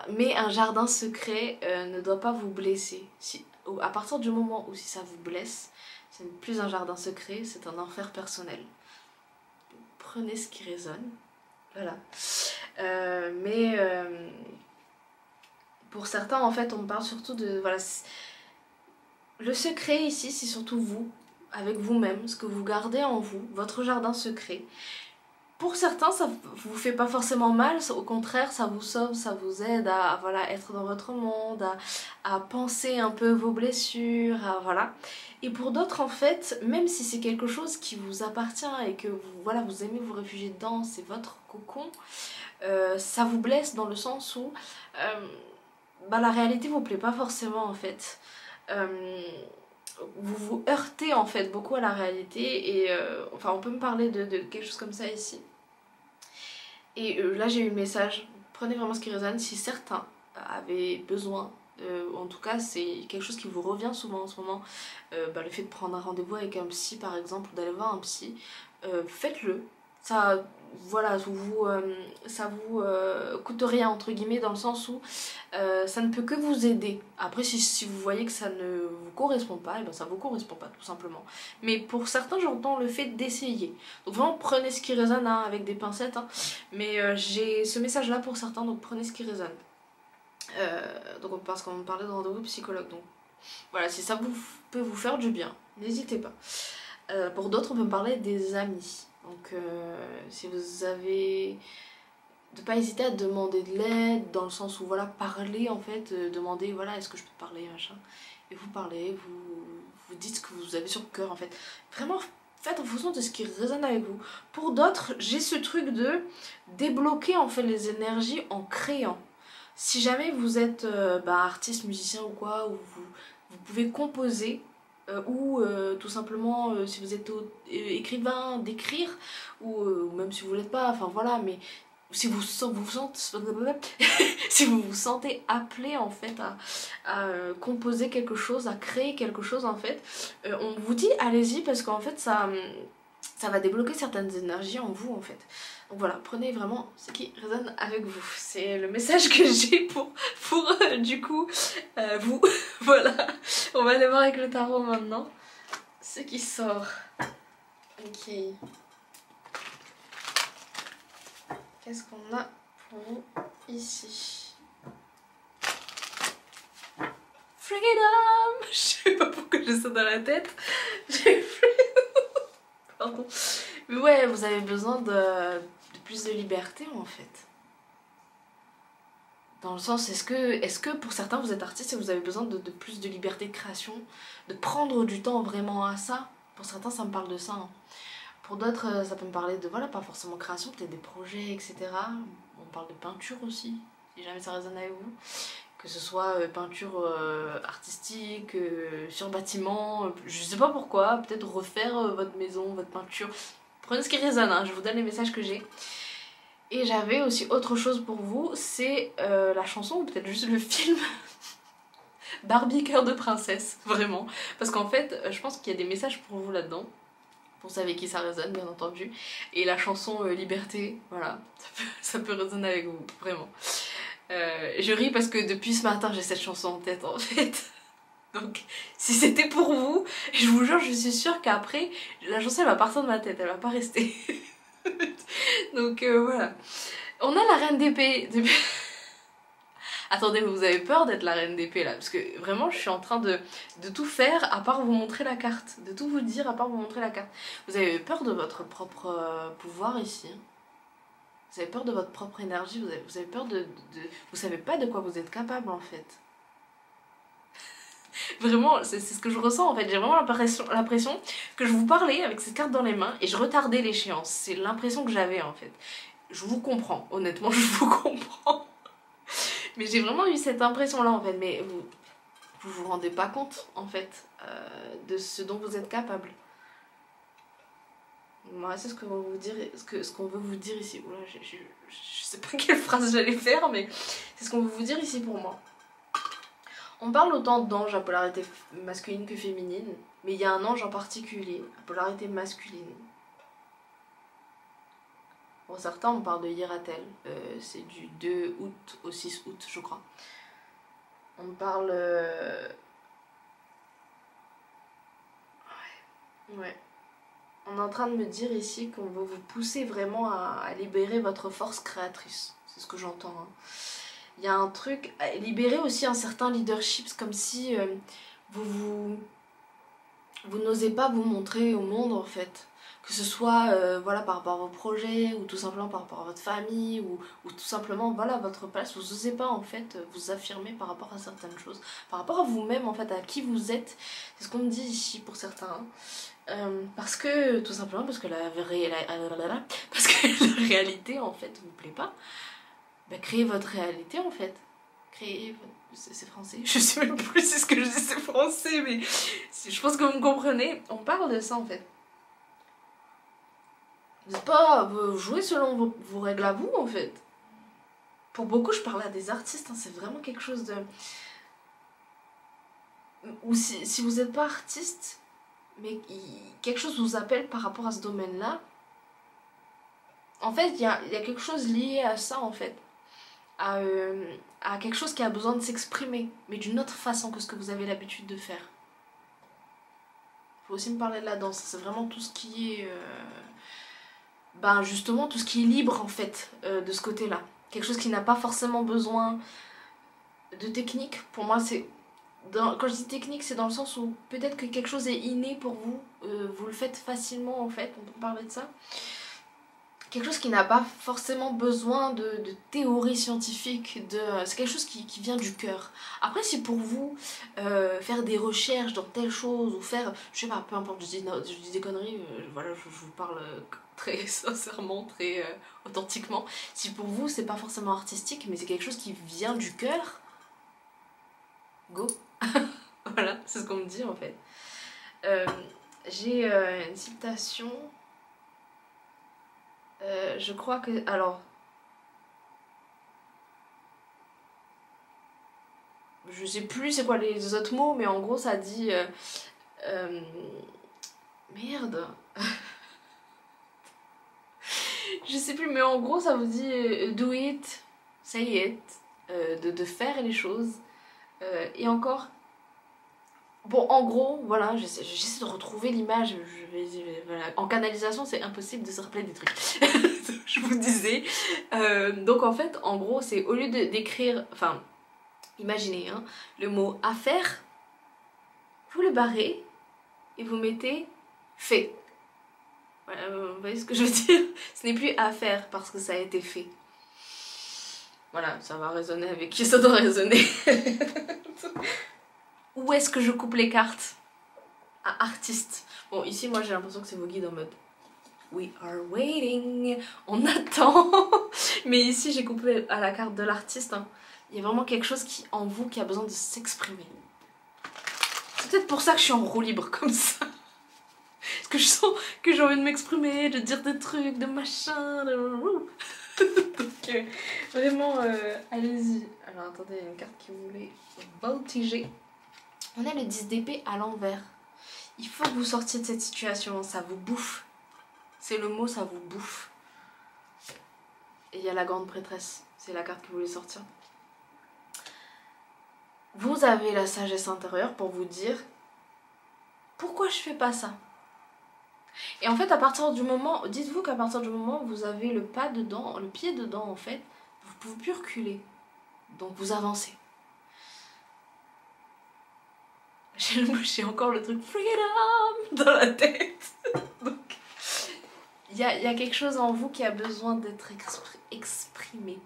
Speaker 2: mais un jardin secret ne doit pas vous blesser. À partir du moment où si ça vous blesse, ce n'est plus un jardin secret, c'est un enfer personnel. Prenez ce qui résonne. Voilà. Pour certains, en fait, on parle surtout de... Voilà, le secret ici, c'est surtout vous, avec vous-même, ce que vous gardez en vous, votre jardin secret. Pour certains, ça vous fait pas forcément mal, au contraire, ça vous sauve, ça vous aide à voilà, être dans votre monde, à penser un peu vos blessures, voilà. Et pour d'autres, en fait, même si c'est quelque chose qui vous appartient et que vous aimez vous réfugier dedans, c'est votre cocon, ça vous blesse dans le sens où la réalité vous plaît pas forcément, en fait. Vous vous heurtez en fait beaucoup à la réalité et enfin on peut me parler de quelque chose comme ça ici. Et là j'ai eu le message, prenez vraiment ce qui résonne. Si certains avaient besoin, en tout cas c'est quelque chose qui vous revient souvent en ce moment, le fait de prendre un rendez-vous avec un psy par exemple, ou d'aller voir un psy, faites-le. Ça, voilà, ça vous coûte rien entre guillemets, dans le sens où ça ne peut que vous aider. Après si vous voyez que ça ne vous correspond pas, et ben ça vous correspond pas tout simplement. Mais pour certains j'entends le fait d'essayer. Donc vraiment prenez ce qui résonne hein, avec des pincettes. Hein. Mais j'ai ce message là pour certains, donc prenez ce qui résonne. Donc parce qu'on me parlait de rendez-vous psychologue. Donc voilà, si ça peut vous faire du bien, n'hésitez pas. Pour d'autres on peut me parler des amis. Donc si vous avez... de pas hésiter à demander de l'aide, dans le sens où voilà, parler en fait, demander voilà est-ce que je peux te parler machin, et vous parlez, vous dites ce que vous avez sur le cœur en fait. Vraiment faites en fonction de ce qui résonne avec vous. Pour d'autres, j'ai ce truc de débloquer en fait les énergies en créant. Si jamais vous êtes artiste, musicien ou quoi, ou vous pouvez composer, ou tout simplement si vous êtes écrivain, d'écrire, ou même si vous l'êtes pas, enfin voilà, mais si vous vous sentez appelé en fait à composer quelque chose, à créer quelque chose en fait, on vous dit allez-y parce qu'en fait ça va débloquer certaines énergies en vous en fait. Donc voilà, prenez vraiment ce qui résonne avec vous. C'est le message que j'ai pour du coup vous. Voilà, on va aller voir avec le tarot maintenant. ce qui sort. Ok. Qu'est-ce qu'on a pour nous ici? Freedom! Je sais pas pourquoi j'ai ça dans la tête. J'ai pardon. Mais ouais, vous avez besoin de plus de liberté en fait. Dans le sens, est-ce que pour certains vous êtes artiste et vous avez besoin de plus de liberté de création, de prendre du temps vraiment à ça? Pour certains ça me parle de ça. Hein. Pour d'autres ça peut me parler de, voilà, pas forcément création, peut-être des projets, etc. On parle de peinture aussi, si jamais ça résonne avec vous. Que ce soit peinture artistique, sur bâtiment, je sais pas pourquoi, peut-être refaire votre maison, votre peinture. Prenez ce qui résonne, hein, je vous donne les messages que j'ai. Et j'avais aussi autre chose pour vous, c'est la chanson ou peut-être juste le film Barbie cœur de princesse, vraiment. Parce qu'en fait, je pense qu'il y a des messages pour vous là-dedans. Pour savoir avec qui ça résonne, bien entendu. Et la chanson Liberté, voilà, ça peut résonner avec vous, vraiment. Je ris parce que depuis ce matin, j'ai cette chanson en tête, en fait. Donc, si c'était pour vous, je vous jure, je suis sûre qu'après, la chanson, elle va partir de ma tête, elle va pas rester. Donc, voilà. On a la reine d'épée. Attendez, vous avez peur d'être la reine d'épée là? Parce que vraiment, je suis en train de tout faire à part vous montrer la carte. De tout vous dire à part vous montrer la carte. Vous avez peur de votre propre pouvoir ici. Vous avez peur de votre propre énergie. Vous avez peur vous savez pas de quoi vous êtes capable en fait. Vraiment, c'est ce que je ressens en fait. J'ai vraiment l'impression que je vous parlais avec cette carte dans les mains et je retardais l'échéance. C'est l'impression que j'avais en fait. Je vous comprends, honnêtement, je vous comprends. Mais j'ai vraiment eu cette impression là en fait. Mais vous rendez pas compte en fait de ce dont vous êtes capable. Moi, c'est ce qu'on veut vous dire, ce qu'on veut vous dire ici. Oula, je sais pas quelle phrase j'allais faire, mais c'est ce qu'on veut vous dire ici pour moi. On parle autant d'anges à polarité masculine que féminine, mais il y a un ange en particulier, à polarité masculine. Pour certains, on parle de Hiératel, c'est du 2 août au 6 août, je crois. On parle... Ouais. On est en train de me dire ici qu'on veut vous pousser vraiment à libérer votre force créatrice. C'est ce que j'entends. Hein. Il y a un truc, libérer aussi un certain leadership, c'est comme si vous n'osez pas vous montrer au monde en fait. Que ce soit voilà, par rapport à vos projets, ou tout simplement par rapport à votre famille, ou tout simplement voilà, votre place. Vous n'osez pas en fait vous affirmer par rapport à certaines choses. Par rapport à vous-même en fait, à qui vous êtes. C'est ce qu'on me dit ici pour certains. Parce que, tout simplement parce que la réalité en fait vous plaît pas. Bah, créez votre réalité en fait. Créez votre... C'est français, je sais même plus si ce que je dis c'est français, mais je pense que vous me comprenez. On parle de ça en fait. Vous n'êtes pas jouer selon vos règles à vous en fait. Pour beaucoup, je parle à des artistes, hein, c'est vraiment quelque chose de... Ou si vous n'êtes pas artiste, mais quelque chose vous appelle par rapport à ce domaine-là, en fait, il y a quelque chose lié à ça en fait. À quelque chose qui a besoin de s'exprimer, mais d'une autre façon que ce que vous avez l'habitude de faire. Il faut aussi me parler de la danse, c'est vraiment tout ce qui est... Ben justement, tout ce qui est libre en fait, de ce côté-là. Quelque chose qui n'a pas forcément besoin de technique. Pour moi, c'est... Quand je dis technique, c'est dans le sens où peut-être que quelque chose est inné pour vous, vous le faites facilement en fait, on peut parler de ça. Quelque chose qui n'a pas forcément besoin de théorie scientifique, c'est quelque chose qui vient du cœur. Après, si pour vous, faire des recherches dans telle chose, ou faire, je sais pas, peu importe, je dis des conneries, voilà, je vous parle très sincèrement, très authentiquement. Si pour vous, c'est pas forcément artistique, mais c'est quelque chose qui vient du cœur, go. Voilà, c'est ce qu'on me dit en fait. J'ai une citation... je crois que... Alors... Je sais plus c'est quoi les autres mots, mais en gros ça dit... merde. Je sais plus, mais en gros ça vous dit do it, say it, de faire les choses. Et encore... Bon, en gros, voilà, j'essaie de retrouver l'image. Voilà. En canalisation, c'est impossible de se rappeler des trucs. Je vous disais. Donc en fait, en gros, c'est au lieu d'écrire, enfin, imaginez, hein, le mot affaire, vous le barrez et vous mettez fait. Voilà, vous voyez ce que je veux dire? Ce n'est plus affaire parce que ça a été fait. Voilà, ça va résonner avec qui ça doit résonner. Où est-ce que je coupe les cartes? À artiste. Bon, ici, moi, j'ai l'impression que c'est vos guides en mode We are waiting. On attend. Mais ici, j'ai coupé à la carte de l'artiste. Hein. Il y a vraiment quelque chose en vous qui a besoin de s'exprimer. C'est peut-être pour ça que je suis en roue libre comme ça. Parce que je sens que j'ai envie de m'exprimer, de dire des trucs, de machin. Donc, vraiment, allez-y. Alors, attendez, il y a une carte qui voulait voltiger. On a le 10 d'épée à l'envers. Il faut que vous sortiez de cette situation, ça vous bouffe. C'est le mot, ça vous bouffe. Et il y a la grande prêtresse, c'est la carte que vous voulez sortir. Vous avez la sagesse intérieure pour vous dire pourquoi je fais pas ça. Et en fait, à partir du moment, dites-vous qu'à partir du moment où vous avez le pas dedans, le pied dedans en fait, vous pouvez plus reculer. Donc vous avancez. J'ai encore le truc freedom dans la tête. Donc, il y a quelque chose en vous qui a besoin d'être exprimé.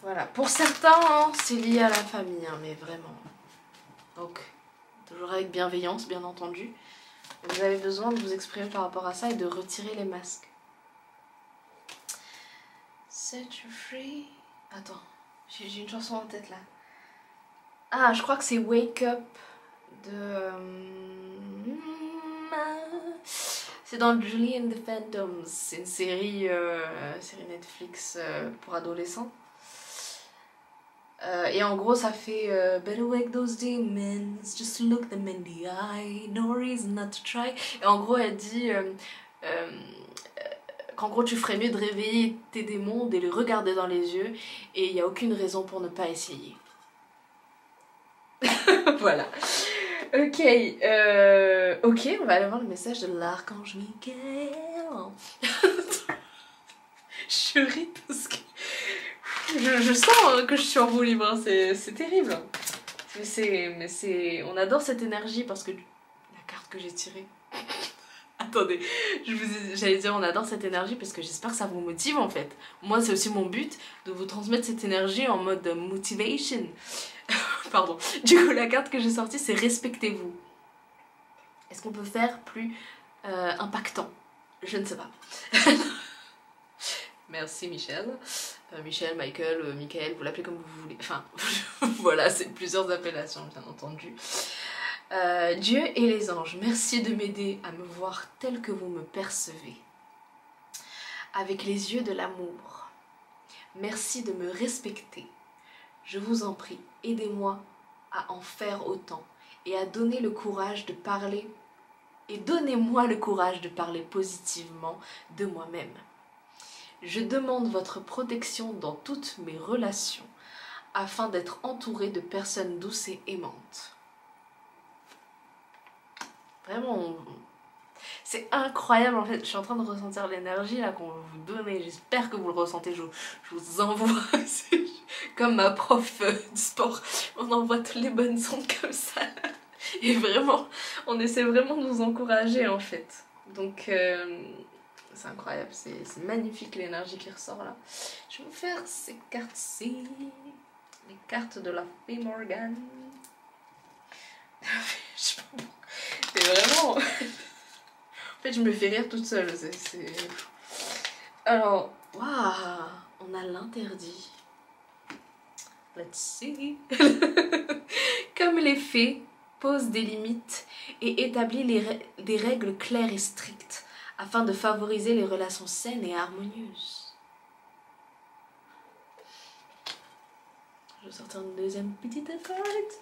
Speaker 2: Voilà. Pour certains, hein, c'est lié à la famille, hein, mais vraiment. Donc, toujours avec bienveillance, bien entendu. Vous avez besoin de vous exprimer par rapport à ça et de retirer les masques. Set you free. Attends, j'ai une chanson en tête là. Ah, je crois que c'est Wake Up de... C'est dans Julie and the Phantoms. C'est une série Netflix pour adolescents. Et en gros, ça fait Better wake those demons, just look them in the eye, no reason not to try. Et en gros, elle dit qu'en gros, tu ferais mieux de réveiller tes démons, de les regarder dans les yeux, et il n'y a aucune raison pour ne pas essayer. Voilà. Ok, on va aller voir le message de l'archange Michael. Je ris parce que je sens que je suis en roue libre, hein. C'est terrible. Mais on adore cette énergie parce que la carte que j'ai tirée. Attendez, j'allais dire on adore cette énergie parce que j'espère que ça vous motive en fait. Moi c'est aussi mon but de vous transmettre cette énergie en mode motivation. Pardon. Du coup la carte que j'ai sortie c'est respectez-vous. Est-ce qu'on peut faire plus impactant? Je ne sais pas. Merci Michel. Michel, Michael, Michael, vous l'appelez comme vous voulez. Enfin, voilà, c'est plusieurs appellations bien entendu. Dieu et les anges, merci de m'aider à me voir tel que vous me percevez, avec les yeux de l'amour. Merci de me respecter. Je vous en prie, aidez-moi à en faire autant et à donner le courage de parler, et donnez-moi le courage de parler positivement de moi-même. Je demande votre protection dans toutes mes relations afin d'être entourée de personnes douces et aimantes. Vraiment, c'est incroyable en fait, je suis en train de ressentir l'énergie là qu'on va vous donner, j'espère que vous le ressentez, je vous envoie, comme ma prof du sport, on envoie toutes les bonnes ondes comme ça, et vraiment, on essaie vraiment de nous encourager en fait, donc c'est incroyable, c'est magnifique l'énergie qui ressort là. Je vais vous faire ces cartes-ci, les cartes de la Fée Morgane. Je sais pas pourquoi. C'est vraiment... En fait, je me fais rire toute seule. Alors, waouh, on a l'interdit. Let's see. Comme les fées, pose des limites et établit des règles claires et strictes afin de favoriser les relations saines et harmonieuses. Je vais sortir une deuxième petite carte.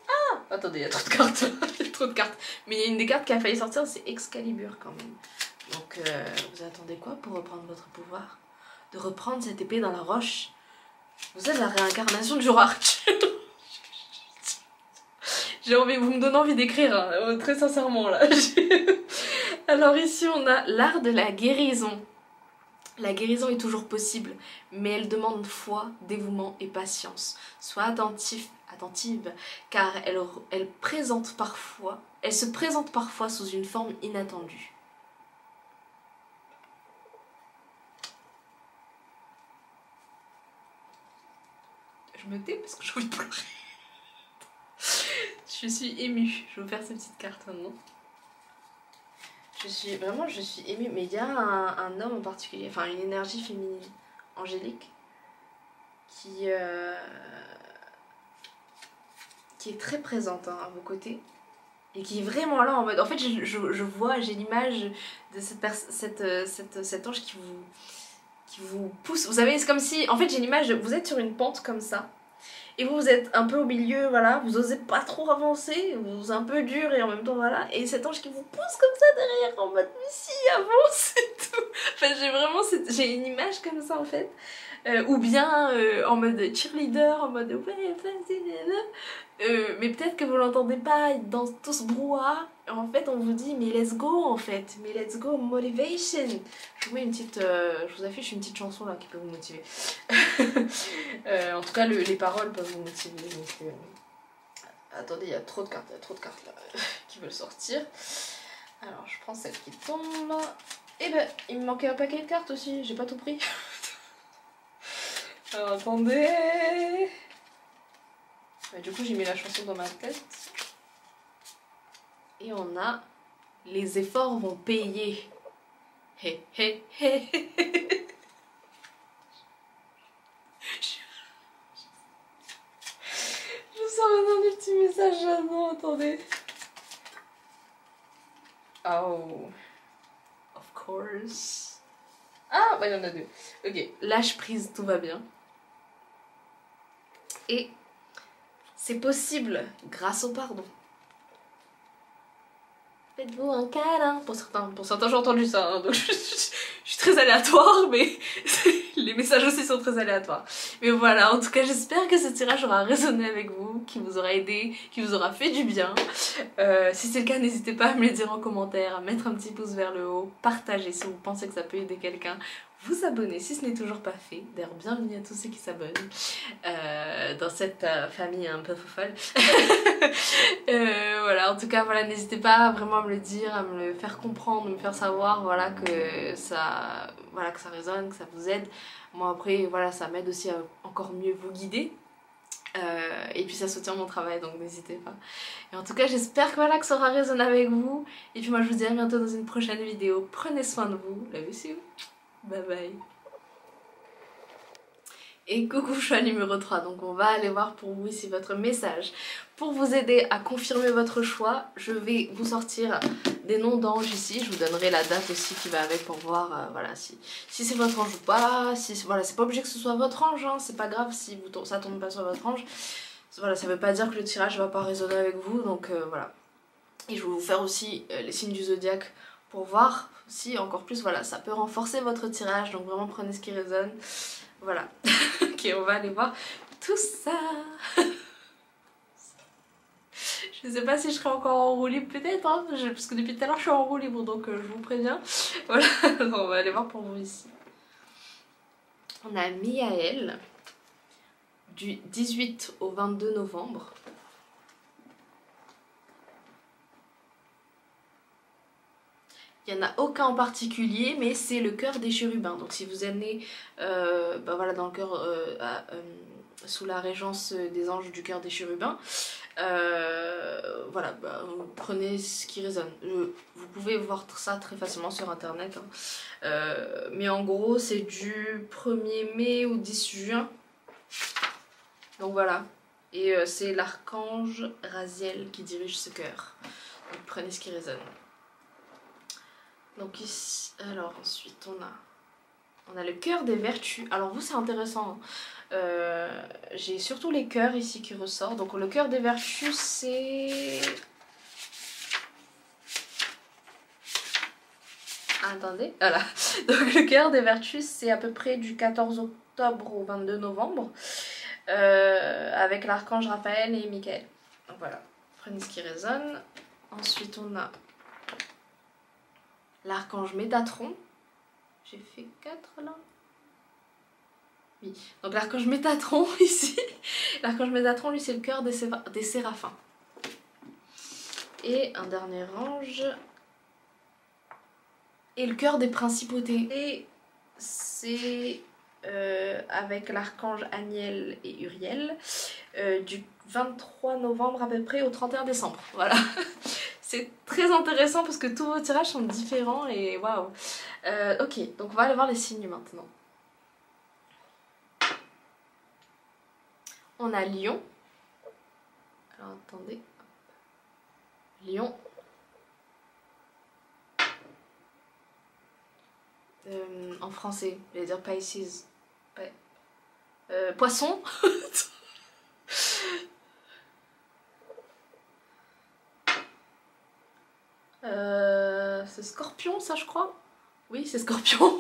Speaker 2: Ah, attendez, il y a trop de cartes. Il y a trop de cartes. Mais il y a une des cartes qui a failli sortir, c'est Excalibur quand même. Donc vous attendez quoi pour reprendre votre pouvoir? De reprendre cette épée dans la roche. Vous êtes la réincarnation du roi Arthur. J'ai envie, vous me donnez envie d'écrire, hein, très sincèrement là. Alors ici on a l'art de la guérison. La guérison est toujours possible, mais elle demande foi, dévouement et patience. Sois attentive, car elle se présente parfois sous une forme inattendue. Je me tais parce que j'ai envie de pleurer. Je suis émue. Je vais vous faire ces petites cartes maintenant. Je suis émue, mais il y a un homme en particulier, enfin une énergie féminine, angélique, qui est très présente hein, à vos côtés, et qui est vraiment là en mode... En fait, je vois, j'ai l'image de cet ange qui vous pousse. Vous savez, c'est comme si... En fait, j'ai l'image de... Vous êtes sur une pente comme ça, et vous êtes un peu au milieu, voilà, vous osez pas trop avancer, vous êtes un peu dur et en même temps voilà, et cet ange qui vous pousse comme ça derrière en mode mais si, avance et tout. Enfin j'ai une image comme ça en fait, ou bien en mode cheerleader, en mode ouais, mais peut-être que vous l'entendez pas dans tout ce brouhaha. En fait on vous dit mais let's go en fait, mais let's go motivation. Je vous mets une petite, je vous affiche une petite chanson là qui peut vous motiver. En tout cas les paroles peuvent vous motiver. Donc, attendez, il y a trop de cartes là qui veulent sortir. Alors je prends celle qui tombe. Et ben il me manquait un paquet de cartes aussi, j'ai pas tout pris. Alors attendez. Du coup j'ai mis la chanson dans ma tête. Et on a les efforts vont payer. Hé hé hé. Je sors un petit message là, non, attendez. Oh, of course. Ah, bah il y en a deux. Ok, lâche prise, tout va bien. Et c'est possible grâce au pardon. Faites-vous un câlin. Pour certains j'ai entendu ça, hein, donc je suis très aléatoire, mais les messages aussi sont très aléatoires. Mais voilà, en tout cas j'espère que ce tirage aura résonné avec vous, qui vous aura aidé, qui vous aura fait du bien. Si c'est le cas, n'hésitez pas à me le dire en commentaire, à mettre un petit pouce vers le haut, partager si vous pensez que ça peut aider quelqu'un, vous abonner si ce n'est toujours pas fait. D'ailleurs, bienvenue à tous ceux qui s'abonnent dans cette famille un peu folle. Voilà, en tout cas, voilà, n'hésitez pas vraiment à me le dire, à me le faire comprendre, à me faire savoir, voilà, que ça résonne, que ça vous aide. Moi après, voilà, ça m'aide aussi à encore mieux vous guider. Et puis ça soutient mon travail, donc n'hésitez pas. Et en tout cas j'espère que, voilà, que ça aura résonné avec vous. Et puis moi je vous dis à bientôt dans une prochaine vidéo. Prenez soin de vous, love you, bye bye. Et coucou choix numéro 3, donc on va aller voir pour vous ici votre message. Pour vous aider à confirmer votre choix, je vais vous sortir des noms d'anges ici. Je vous donnerai la date aussi qui va avec pour voir voilà, si c'est votre ange ou pas. Si, voilà, c'est pas obligé que ce soit votre ange, hein, c'est pas grave si ça tombe pas sur votre ange. Voilà, ça veut pas dire que le tirage va pas résonner avec vous, donc voilà. Et je vais vous faire aussi les signes du zodiaque pour voir si encore plus, voilà, ça peut renforcer votre tirage, donc vraiment prenez ce qui résonne. Voilà. Ok, on va aller voir tout ça. Je sais pas si je serai encore en roue libre, peut-être, hein, parce que depuis tout à l'heure je suis en roue libre, donc je vous préviens. Voilà, on va aller voir pour vous ici. On a Miaël du 18 au 22 novembre. Il n'y en a aucun en particulier, mais c'est le cœur des chérubins. Donc si vous êtes né bah voilà, dans le cœur, sous la régence des anges du cœur des chérubins, voilà, bah, vous prenez ce qui résonne. Vous pouvez voir ça très facilement sur internet, hein. Mais en gros c'est du 1er mai au 10 juin. Donc voilà. Et c'est l'archange Raziel qui dirige ce cœur. Donc prenez ce qui résonne. Donc ici, alors ensuite on a le cœur des vertus. Alors vous c'est intéressant, hein. J'ai surtout les cœurs ici qui ressortent. Donc le cœur des vertus c'est... Attendez, voilà. Donc le cœur des vertus c'est à peu près du 14 octobre au 22 novembre. Avec l'archange Raphaël et Michael. Donc voilà, Prenez ce qui résonne. Ensuite, on a l'archange Métatron. J'ai fait 4 là. Oui, donc l'archange Métatron ici. L'archange Métatron, lui, c'est le cœur des séraphins. Et un dernier ange. Et le cœur des principautés. Et c'est avec l'archange Aniel et Uriel du 23 novembre à peu près au 31 décembre. Voilà. C'est très intéressant parce que tous vos tirages sont différents et waouh. Ok, donc on va aller voir les signes maintenant. On a Lion. Alors attendez. Lion. En français, je vais dire Pisces. Ouais. Poisson. C'est Scorpion, ça je crois. Oui, c'est Scorpion.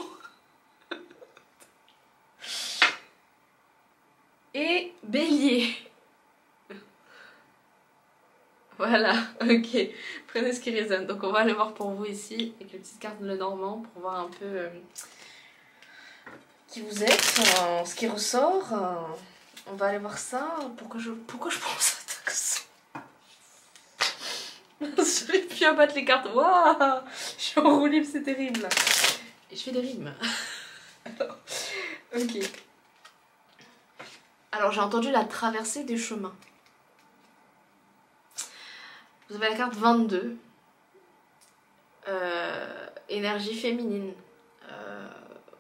Speaker 2: Et Bélier. Voilà, ok. Prenez ce qui résonne. Donc on va aller voir pour vous ici avec les petites cartes de Lenormand pour voir un peu qui vous êtes, ce qui ressort. On va aller voir ça. Pourquoi je prends ça comme ça? J'arrive plus à battre les cartes. Waouh, je suis en roue libre, c'est terrible. Et je fais des rimes. Alors, ok. Alors j'ai entendu la traversée des chemins. Vous avez la carte 22. Énergie féminine.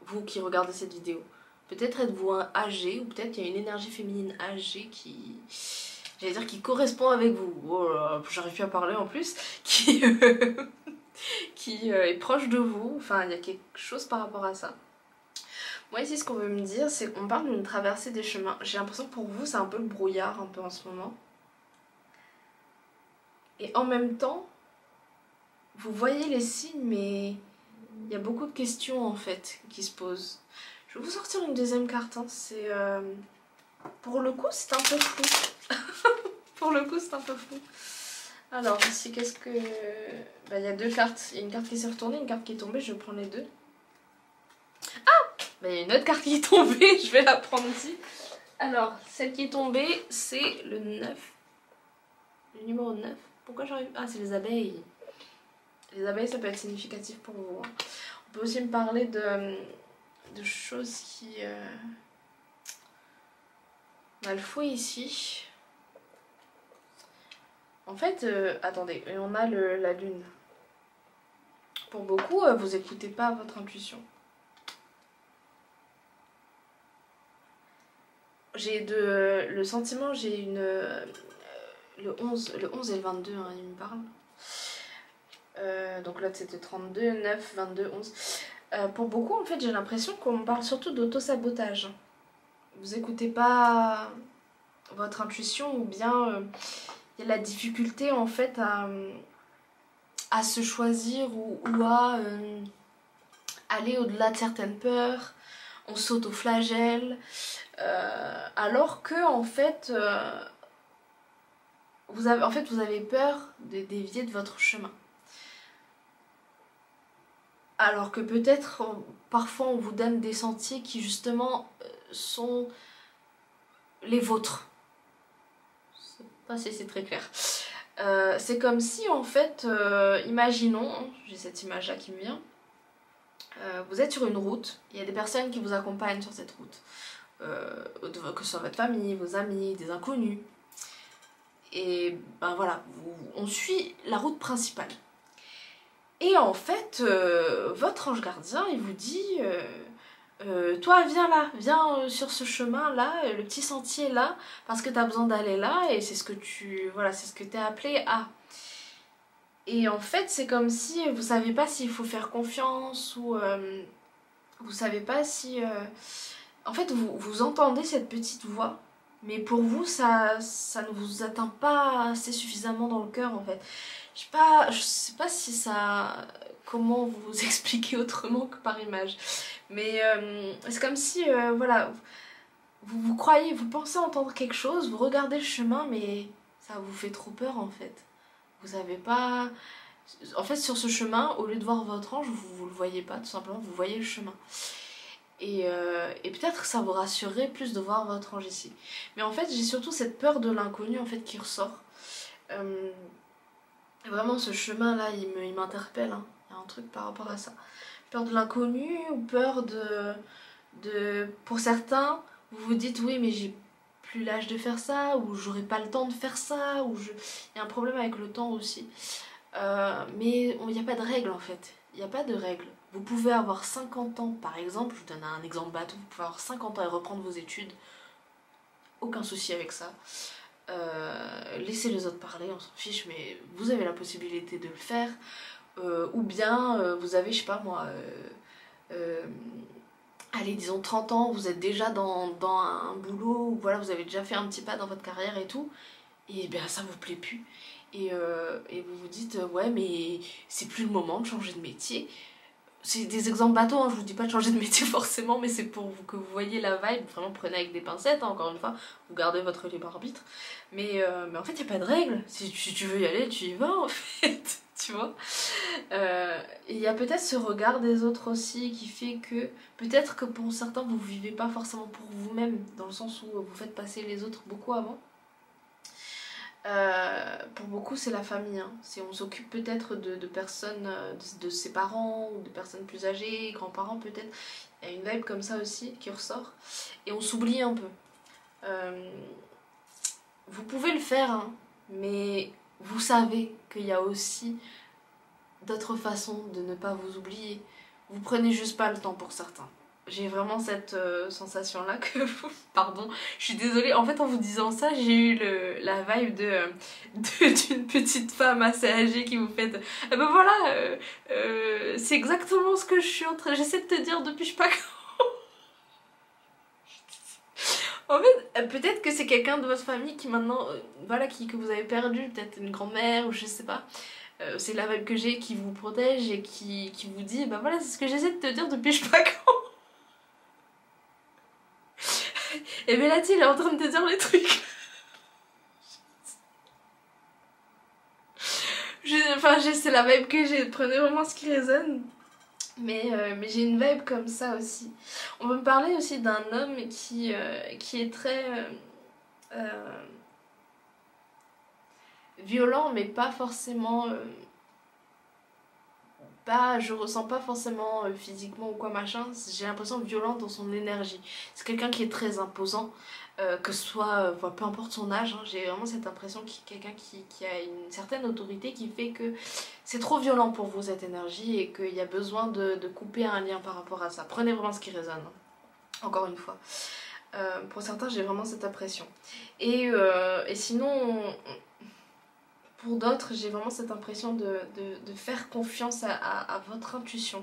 Speaker 2: Vous qui regardez cette vidéo. Peut-être êtes-vous âgé ou peut-être il y a une énergie féminine âgée qui... J'allais dire qui correspond avec vous. Oh là, j'arrive plus à parler en plus. Qui est proche de vous. Enfin, il y a quelque chose par rapport à ça. Moi ici, ce qu'on veut me dire, c'est qu'on parle d'une traversée des chemins. J'ai l'impression que pour vous, c'est un peu le brouillard un peu en ce moment. Et en même temps, vous voyez les signes, mais il y a beaucoup de questions en fait qui se posent. Je vais vous sortir une deuxième carte. Hein. C'est pour le coup, c'est un peu fou. Pour le coup, c'est un peu fou. Alors ici, qu'est-ce que... Bah, il y a deux cartes. Il y a une carte qui s'est retournée, une carte qui est tombée. Je vais prendre les deux. Ah, bah, il y a une autre carte qui est tombée. Je vais la prendre ici. Alors, celle qui est tombée, c'est le 9. Le numéro 9. Pourquoi j'arrive... Ah, c'est les abeilles. Les abeilles, ça peut être significatif pour vous. Hein. On peut aussi me parler de choses qui... On a le fouet ici. En fait, attendez, on a la lune. Pour beaucoup, vous n'écoutez pas votre intuition. J'ai le sentiment, j'ai une... le 11 et le 22, hein, il me parle. Donc là c'était 32, 9, 22, 11. Pour beaucoup en fait j'ai l'impression qu'on parle surtout d'auto-sabotage. Vous écoutez pas votre intuition ou bien il y a la difficulté en fait à se choisir ou à aller au-delà de certaines peurs. On s'auto-flagelle alors que en fait, vous avez peur de dévier de votre chemin. Alors que peut-être, parfois, on vous donne des sentiers qui, justement, sont les vôtres. Je sais pas si c'est très clair. C'est comme si, en fait, imaginons, j'ai cette image-là qui me vient, vous êtes sur une route, il y a des personnes qui vous accompagnent sur cette route. Que ce soit votre famille, vos amis, des inconnus. Et ben voilà, on suit la route principale. Et en fait, votre ange gardien, il vous dit toi viens là, viens sur ce chemin là, le petit sentier là, parce que tu as besoin d'aller là et c'est ce que c'est ce que tu es appelé à. Et en fait, c'est comme si vous savez pas s'il faut faire confiance ou vous savez pas si... En fait, vous entendez cette petite voix, mais pour vous, ça ne vous atteint pas assez suffisamment dans le cœur en fait. Je sais pas si ça... Comment vous expliquer autrement que par image. Mais c'est comme si, voilà, vous croyez, vous pensez entendre quelque chose, vous regardez le chemin, mais ça vous fait trop peur en fait. Vous savez pas... En fait sur ce chemin, au lieu de voir votre ange, vous le voyez pas tout simplement, vous voyez le chemin. Et peut-être que ça vous rassurerait plus de voir votre ange ici. Mais en fait j'ai surtout cette peur de l'inconnu en fait qui ressort. Vraiment ce chemin là il m'interpelle, hein. Il y a un truc par rapport à ça. Peur de l'inconnu ou peur de... Pour certains, vous vous dites oui mais j'ai plus l'âge de faire ça, ou j'aurai pas le temps de faire ça, ou il y a un problème avec le temps aussi. Mais il n'y a pas de règle en fait. Il n'y a pas de règle. Vous pouvez avoir 50 ans par exemple, je vous donne un exemple bateau, vous pouvez avoir 50 ans et reprendre vos études. Aucun souci avec ça. Laissez les autres parler, on s'en fiche, mais vous avez la possibilité de le faire. Ou bien vous avez, je sais pas moi, allez disons 30 ans, vous êtes déjà dans un boulot, ou voilà, vous avez déjà fait un petit pas dans votre carrière et tout, et bien ça vous plaît plus. Et vous vous dites ouais mais c'est plus le moment de changer de métier. C'est des exemples bateaux, hein, je vous dis pas de changer de métier forcément, mais c'est pour que vous voyez la vibe, vraiment prenez avec des pincettes, hein, encore une fois, vous gardez votre libre arbitre. Mais en fait, il n'y a pas de règle, si tu veux y aller, tu y vas en fait, tu vois. Il y a peut-être ce regard des autres aussi qui fait que, peut-être que pour certains, vous vivez pas forcément pour vous-même, dans le sens où vous faites passer les autres beaucoup avant. Pour beaucoup c'est la famille, hein. On s'occupe peut-être de personnes, de ses parents ou de personnes plus âgées, grands-parents peut-être, il y a une vibe comme ça aussi qui ressort et on s'oublie un peu. Vous pouvez le faire hein, mais vous savez qu'il y a aussi d'autres façons de ne pas vous oublier, vous prenez juste pas le temps pour certains. J'ai vraiment cette sensation là que... Pardon, je suis désolée. En fait en vous disant ça j'ai eu la vibe d'une petite femme assez âgée qui vous fait eh ben voilà, c'est exactement ce que je suis en train... J'essaie de te dire depuis je sais pas quand. En fait peut-être que c'est quelqu'un de votre famille qui maintenant... voilà, que vous avez perdu, peut-être une grand-mère ou je sais pas. C'est la vibe que j'ai qui vous protège et qui vous dit bah voilà c'est ce que j'essaie de te dire depuis je sais pas quand. Et Bellati elle est en train de te dire les trucs. Enfin c'est la vibe que j'ai, prenez vraiment ce qui résonne. Mais j'ai une vibe comme ça aussi. On peut me parler aussi d'un homme qui est très violent mais pas forcément... je ressens pas forcément physiquement ou quoi machin, j'ai l'impression violent dans son énergie. C'est quelqu'un qui est très imposant, que ce soit, peu importe son âge, hein, j'ai vraiment cette impression qu'il y a quelqu'un qui a une certaine autorité qui fait que c'est trop violent pour vous cette énergie et qu'il y a besoin de couper un lien par rapport à ça. Prenez vraiment ce qui résonne, hein. Encore une fois. Pour certains j'ai vraiment cette impression. Et sinon... Pour d'autres, j'ai vraiment cette impression de faire confiance à votre intuition,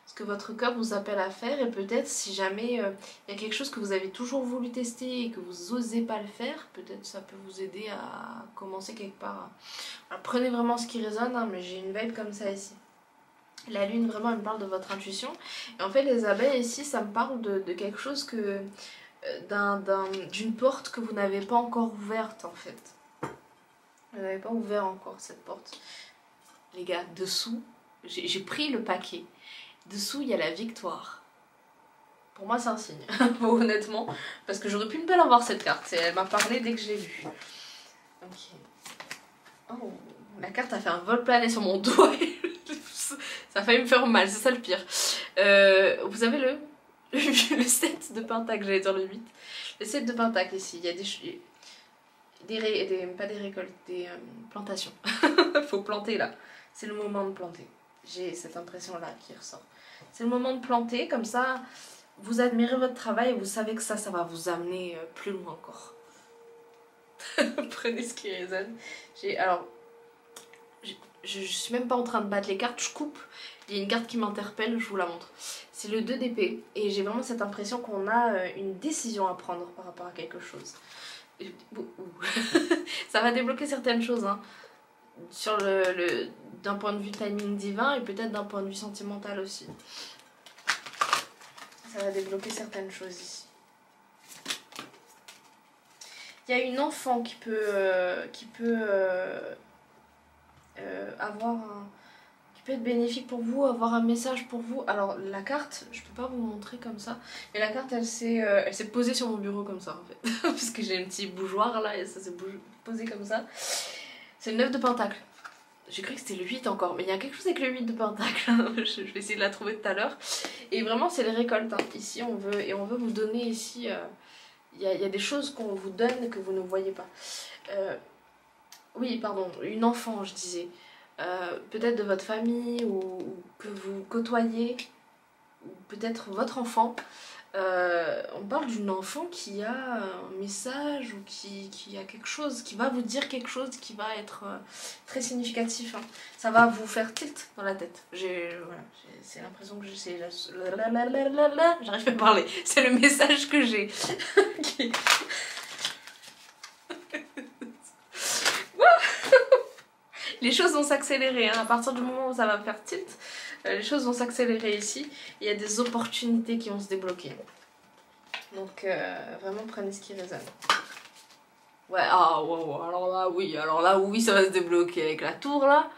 Speaker 2: ce que votre cœur vous appelle à faire, et peut-être si jamais il y a quelque chose que vous avez toujours voulu tester et que vous osez pas le faire, peut-être ça peut vous aider à commencer quelque part. Alors, prenez vraiment ce qui résonne, hein, mais j'ai une vibe comme ça ici. La lune, vraiment, elle me parle de votre intuition. Et en fait, les abeilles ici, ça me parle de quelque chose que... d'une porte que vous n'avez pas encore ouverte, en fait. Vous n'avez pas ouvert encore cette porte. Les gars, dessous, j'ai pris le paquet. Dessous, il y a la victoire. Pour moi, c'est un signe, honnêtement. Parce que j'aurais pu ne pas l'avoir cette carte. Elle m'a parlé dès que je l'ai vue. Ok. Oh, la carte a fait un vol plané sur mon doigt. Ça a failli me faire mal, c'est ça le pire. Vous avez le 7 de pentacle, j'allais dire le 8. Le 7 de pentacle ici, il y a pas des récoltes, des plantations. Faut planter là, c'est le moment de planter. J'ai cette impression là qui ressort. C'est le moment de planter, comme ça vous admirez votre travail et vous savez que ça va vous amener plus loin encore. Prenez ce qui résonne. Alors, je suis même pas en train de battre les cartes, je coupe. Il y a une carte qui m'interpelle, je vous la montre. C'est le 2 d'épée et j'ai vraiment cette impression qu'on a une décision à prendre par rapport à quelque chose. Ça va débloquer certaines choses, hein, sur d'un point de vue timing divin et peut-être d'un point de vue sentimental aussi. Ça va débloquer certaines choses ici. Il y a une enfant qui peut avoir un... qui peut être bénéfique pour vous, avoir un message pour vous. Alors la carte, je peux pas vous montrer comme ça, mais la carte elle s'est posée sur mon bureau comme ça en fait. Parce que j'ai un petit bougeoir là et ça s'est posé comme ça. C'est le 9 de pentacle. J'ai cru que c'était le 8 encore, mais il y a quelque chose avec le 8 de pentacle. Je vais essayer de la trouver tout à l'heure. Et vraiment c'est les récoltes, hein. Ici on veut vous donner ici... Il y a des choses qu'on vous donne que vous ne voyez pas. Oui, pardon, une enfant, je disais. Peut-être de votre famille ou que vous côtoyez, ou peut-être votre enfant. On parle d'une enfant qui a un message ou qui a quelque chose, qui va vous dire quelque chose qui va être très significatif. Hein. Ça va vous faire tilt dans la tête. Voilà, c'est l'impression que j'ai... J'arrive pas à parler. C'est le message que j'ai. Okay. Les choses vont s'accélérer, hein. À partir du moment où ça va faire tilt, les choses vont s'accélérer ici. Il y a des opportunités qui vont se débloquer. Donc vraiment prenez ce qui résonne. Ouais, ah wow, alors là oui ça va se débloquer avec la tour là.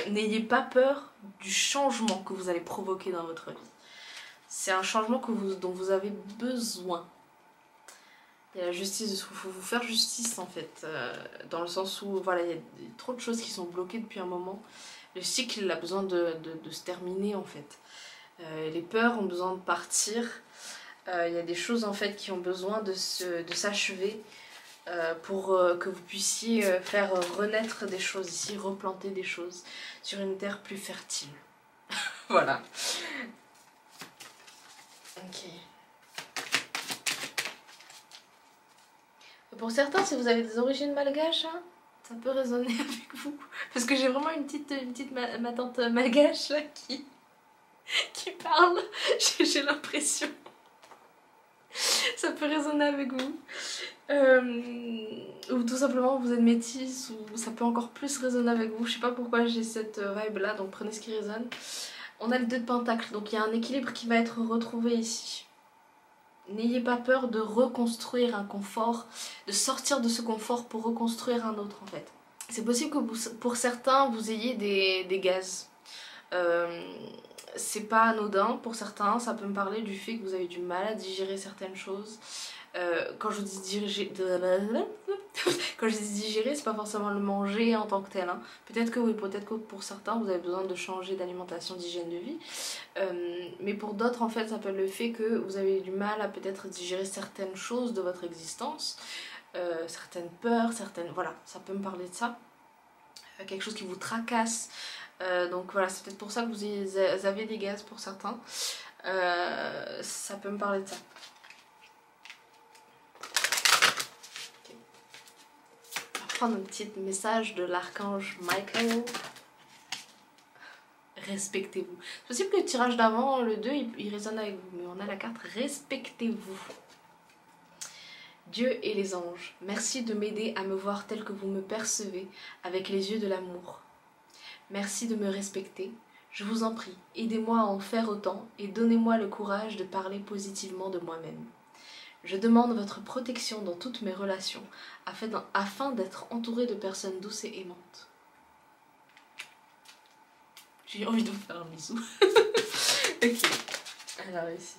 Speaker 2: N'ayez pas peur du changement que vous allez provoquer dans votre vie. C'est un changement dont vous avez besoin. Il y a la justice, il faut vous faire justice en fait, dans le sens où voilà, il y a trop de choses qui sont bloquées depuis un moment. Le cycle il a besoin de se terminer en fait. Les peurs ont besoin de partir. Il y a des choses en fait qui ont besoin de s'achever pour que vous puissiez faire renaître des choses ici, replanter des choses sur une terre plus fertile. Voilà. Ok. Pour certains, si vous avez des origines malgaches, hein, ça peut résonner avec vous. Parce que j'ai vraiment une petite ma tante malgache là qui parle. J'ai l'impression. Ça peut résonner avec vous. Ou tout simplement vous êtes métisse, ou ça peut encore plus résonner avec vous. Je sais pas pourquoi j'ai cette vibe là, donc prenez ce qui résonne. On a le 2 de pentacle, donc il y a un équilibre qui va être retrouvé ici. N'ayez pas peur de reconstruire un confort, de sortir de ce confort pour reconstruire un autre en fait. C'est possible que pour certains vous ayez des gaz. C'est pas anodin pour certains, ça peut me parler du fait que vous avez du mal à digérer certaines choses. Quand je dis digérer, c'est pas forcément le manger en tant que tel. Hein. Peut-être que oui, peut-être que pour certains vous avez besoin de changer d'alimentation, d'hygiène de vie. Mais pour d'autres en fait ça peut être le fait que vous avez du mal à peut-être digérer certaines choses de votre existence. Certaines peurs, voilà, ça peut me parler de ça. Quelque chose qui vous tracasse. Donc voilà, c'est peut-être pour ça que vous avez des gaz pour certains. Ça peut me parler de ça. Okay. On va prendre un petit message de l'archange Michael. Respectez-vous. C'est possible que le tirage d'avant, le 2, il résonne avec vous, mais on a la carte respectez-vous. Dieu et les anges, merci de m'aider à me voir tel que vous me percevez, avec les yeux de l'amour. Merci de me respecter. Je vous en prie, aidez-moi à en faire autant et donnez-moi le courage de parler positivement de moi-même. Je demande votre protection dans toutes mes relations, afin d'être entourée de personnes douces et aimantes. J'ai envie de vous faire un bisou. Ok, alors ici.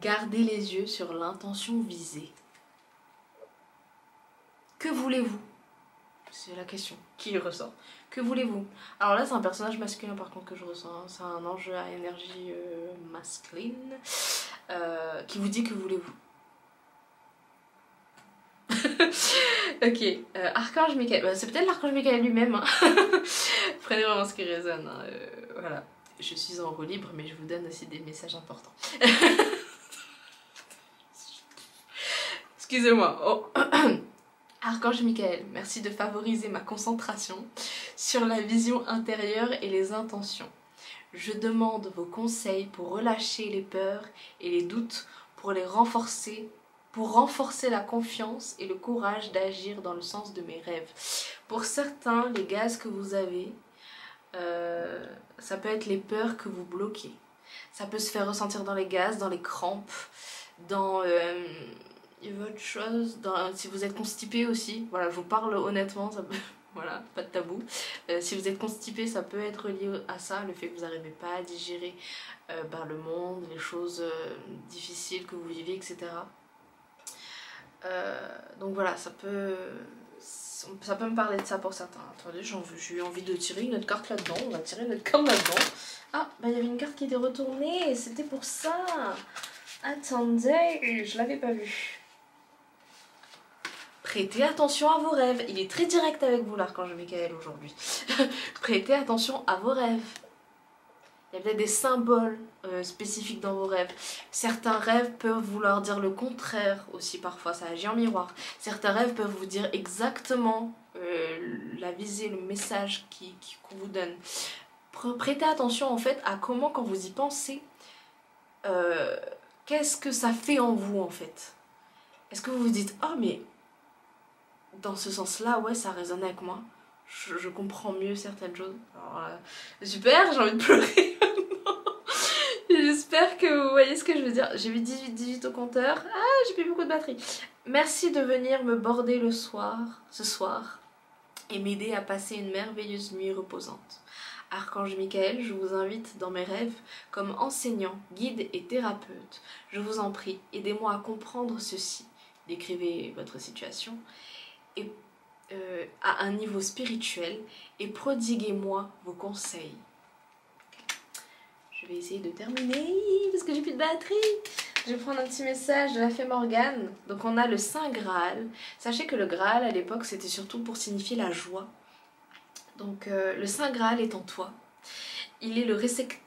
Speaker 2: Gardez les yeux sur l'intention visée. Que voulez-vous? C'est la question qui ressort. Que voulez-vous? Alors là, c'est un personnage masculin par contre que je ressens. Hein. C'est un ange à énergie masculine qui vous dit que voulez-vous. Ok, archange Michael. Bah, c'est peut-être l'archange Michael lui-même. Hein. Prenez vraiment ce qui résonne. Hein. Voilà. Je suis en roue libre, mais je vous donne aussi des messages importants. Excusez-moi. Oh. Archange Michael, merci de favoriser ma concentration sur la vision intérieure et les intentions. Je demande vos conseils pour relâcher les peurs et les doutes, pour renforcer la confiance et le courage d'agir dans le sens de mes rêves. Pour certains, les gaz que vous avez, ça peut être les peurs que vous bloquez. Ça peut se faire ressentir dans les gaz, dans les crampes, dans Il veut autre chose, si vous êtes constipé aussi, voilà, je vous parle honnêtement, ça peut... Voilà, pas de tabou. Si vous êtes constipé, ça peut être lié à ça, le fait que vous n'arrivez pas à digérer le monde, les choses difficiles que vous vivez, etc. Donc voilà, ça peut me parler de ça pour certains. Attendez, j'ai eu envie de tirer une autre carte là-dedans. On va tirer notre carte là-dedans. Ah, bah il y avait une carte qui était retournée, c'était pour ça. Attendez, je l'avais pas vue. Prêtez attention à vos rêves. Il est très direct avec vous l'archange Michael aujourd'hui. Prêtez attention à vos rêves. Il y a peut-être des symboles spécifiques dans vos rêves. Certains rêves peuvent vouloir dire le contraire aussi parfois, ça agit en miroir. Certains rêves peuvent vous dire exactement la visée, le message qu'on vous donne. Prêtez attention en fait à comment quand vous y pensez, qu'est-ce que ça fait en vous en fait. Est-ce que vous vous dites « Oh mais dans ce sens-là, ouais ça résonne avec moi. Je comprends mieux certaines choses. » Alors, super, j'ai envie de pleurer. J'espère que vous voyez ce que je veux dire. J'ai mis 18 au compteur. Ah, j'ai plus beaucoup de batterie. Merci de venir me border ce soir, et m'aider à passer une merveilleuse nuit reposante. Archange Michael, je vous invite dans mes rêves comme enseignant, guide et thérapeute. Je vous en prie, aidez-moi à comprendre ceci. Décrivez votre situation et, à un niveau spirituel et prodiguez-moi vos conseils. Je vais essayer de terminer parce que j'ai plus de batterie. Je vais prendre un petit message de la fée Morgane. Donc on a le Saint Graal. Sachez que le Graal à l'époque c'était surtout pour signifier la joie. Donc le Saint Graal est en toi. Il est le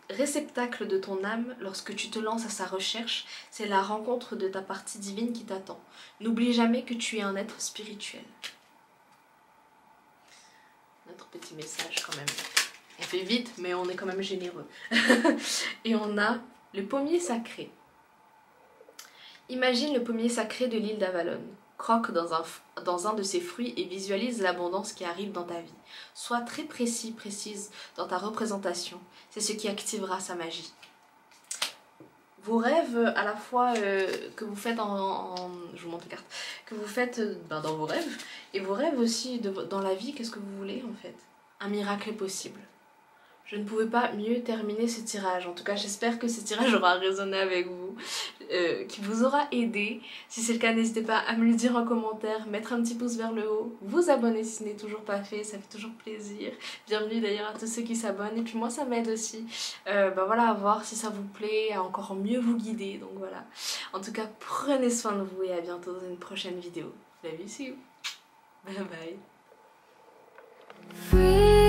Speaker 2: réceptacle de ton âme lorsque tu te lances à sa recherche. C'est la rencontre de ta partie divine qui t'attend. N'oublie jamais que tu es un être spirituel. Notre petit message quand même. On fait vite, mais on est quand même généreux. Et on a le pommier sacré. Imagine le pommier sacré de l'île d'Avalon. Croque dans un de ses fruits et visualise l'abondance qui arrive dans ta vie. Sois très précise dans ta représentation. C'est ce qui activera sa magie. Vos rêves, à la fois que vous faites je vous montre les cartes, que vous faites dans vos rêves, et vos rêves aussi dans la vie, qu'est-ce que vous voulez en fait? Un miracle est possible. Je ne pouvais pas mieux terminer ce tirage. En tout cas, j'espère que ce tirage aura résonné avec vous, qui vous aura aidé. Si c'est le cas, n'hésitez pas à me le dire en commentaire, mettre un petit pouce vers le haut, vous abonner si ce n'est toujours pas fait, ça fait toujours plaisir. Bienvenue d'ailleurs à tous ceux qui s'abonnent, et puis moi ça m'aide aussi. Voilà, à voir si ça vous plaît, à encore mieux vous guider. Donc voilà. En tout cas, prenez soin de vous et à bientôt dans une prochaine vidéo. Love you, see you. Bye bye.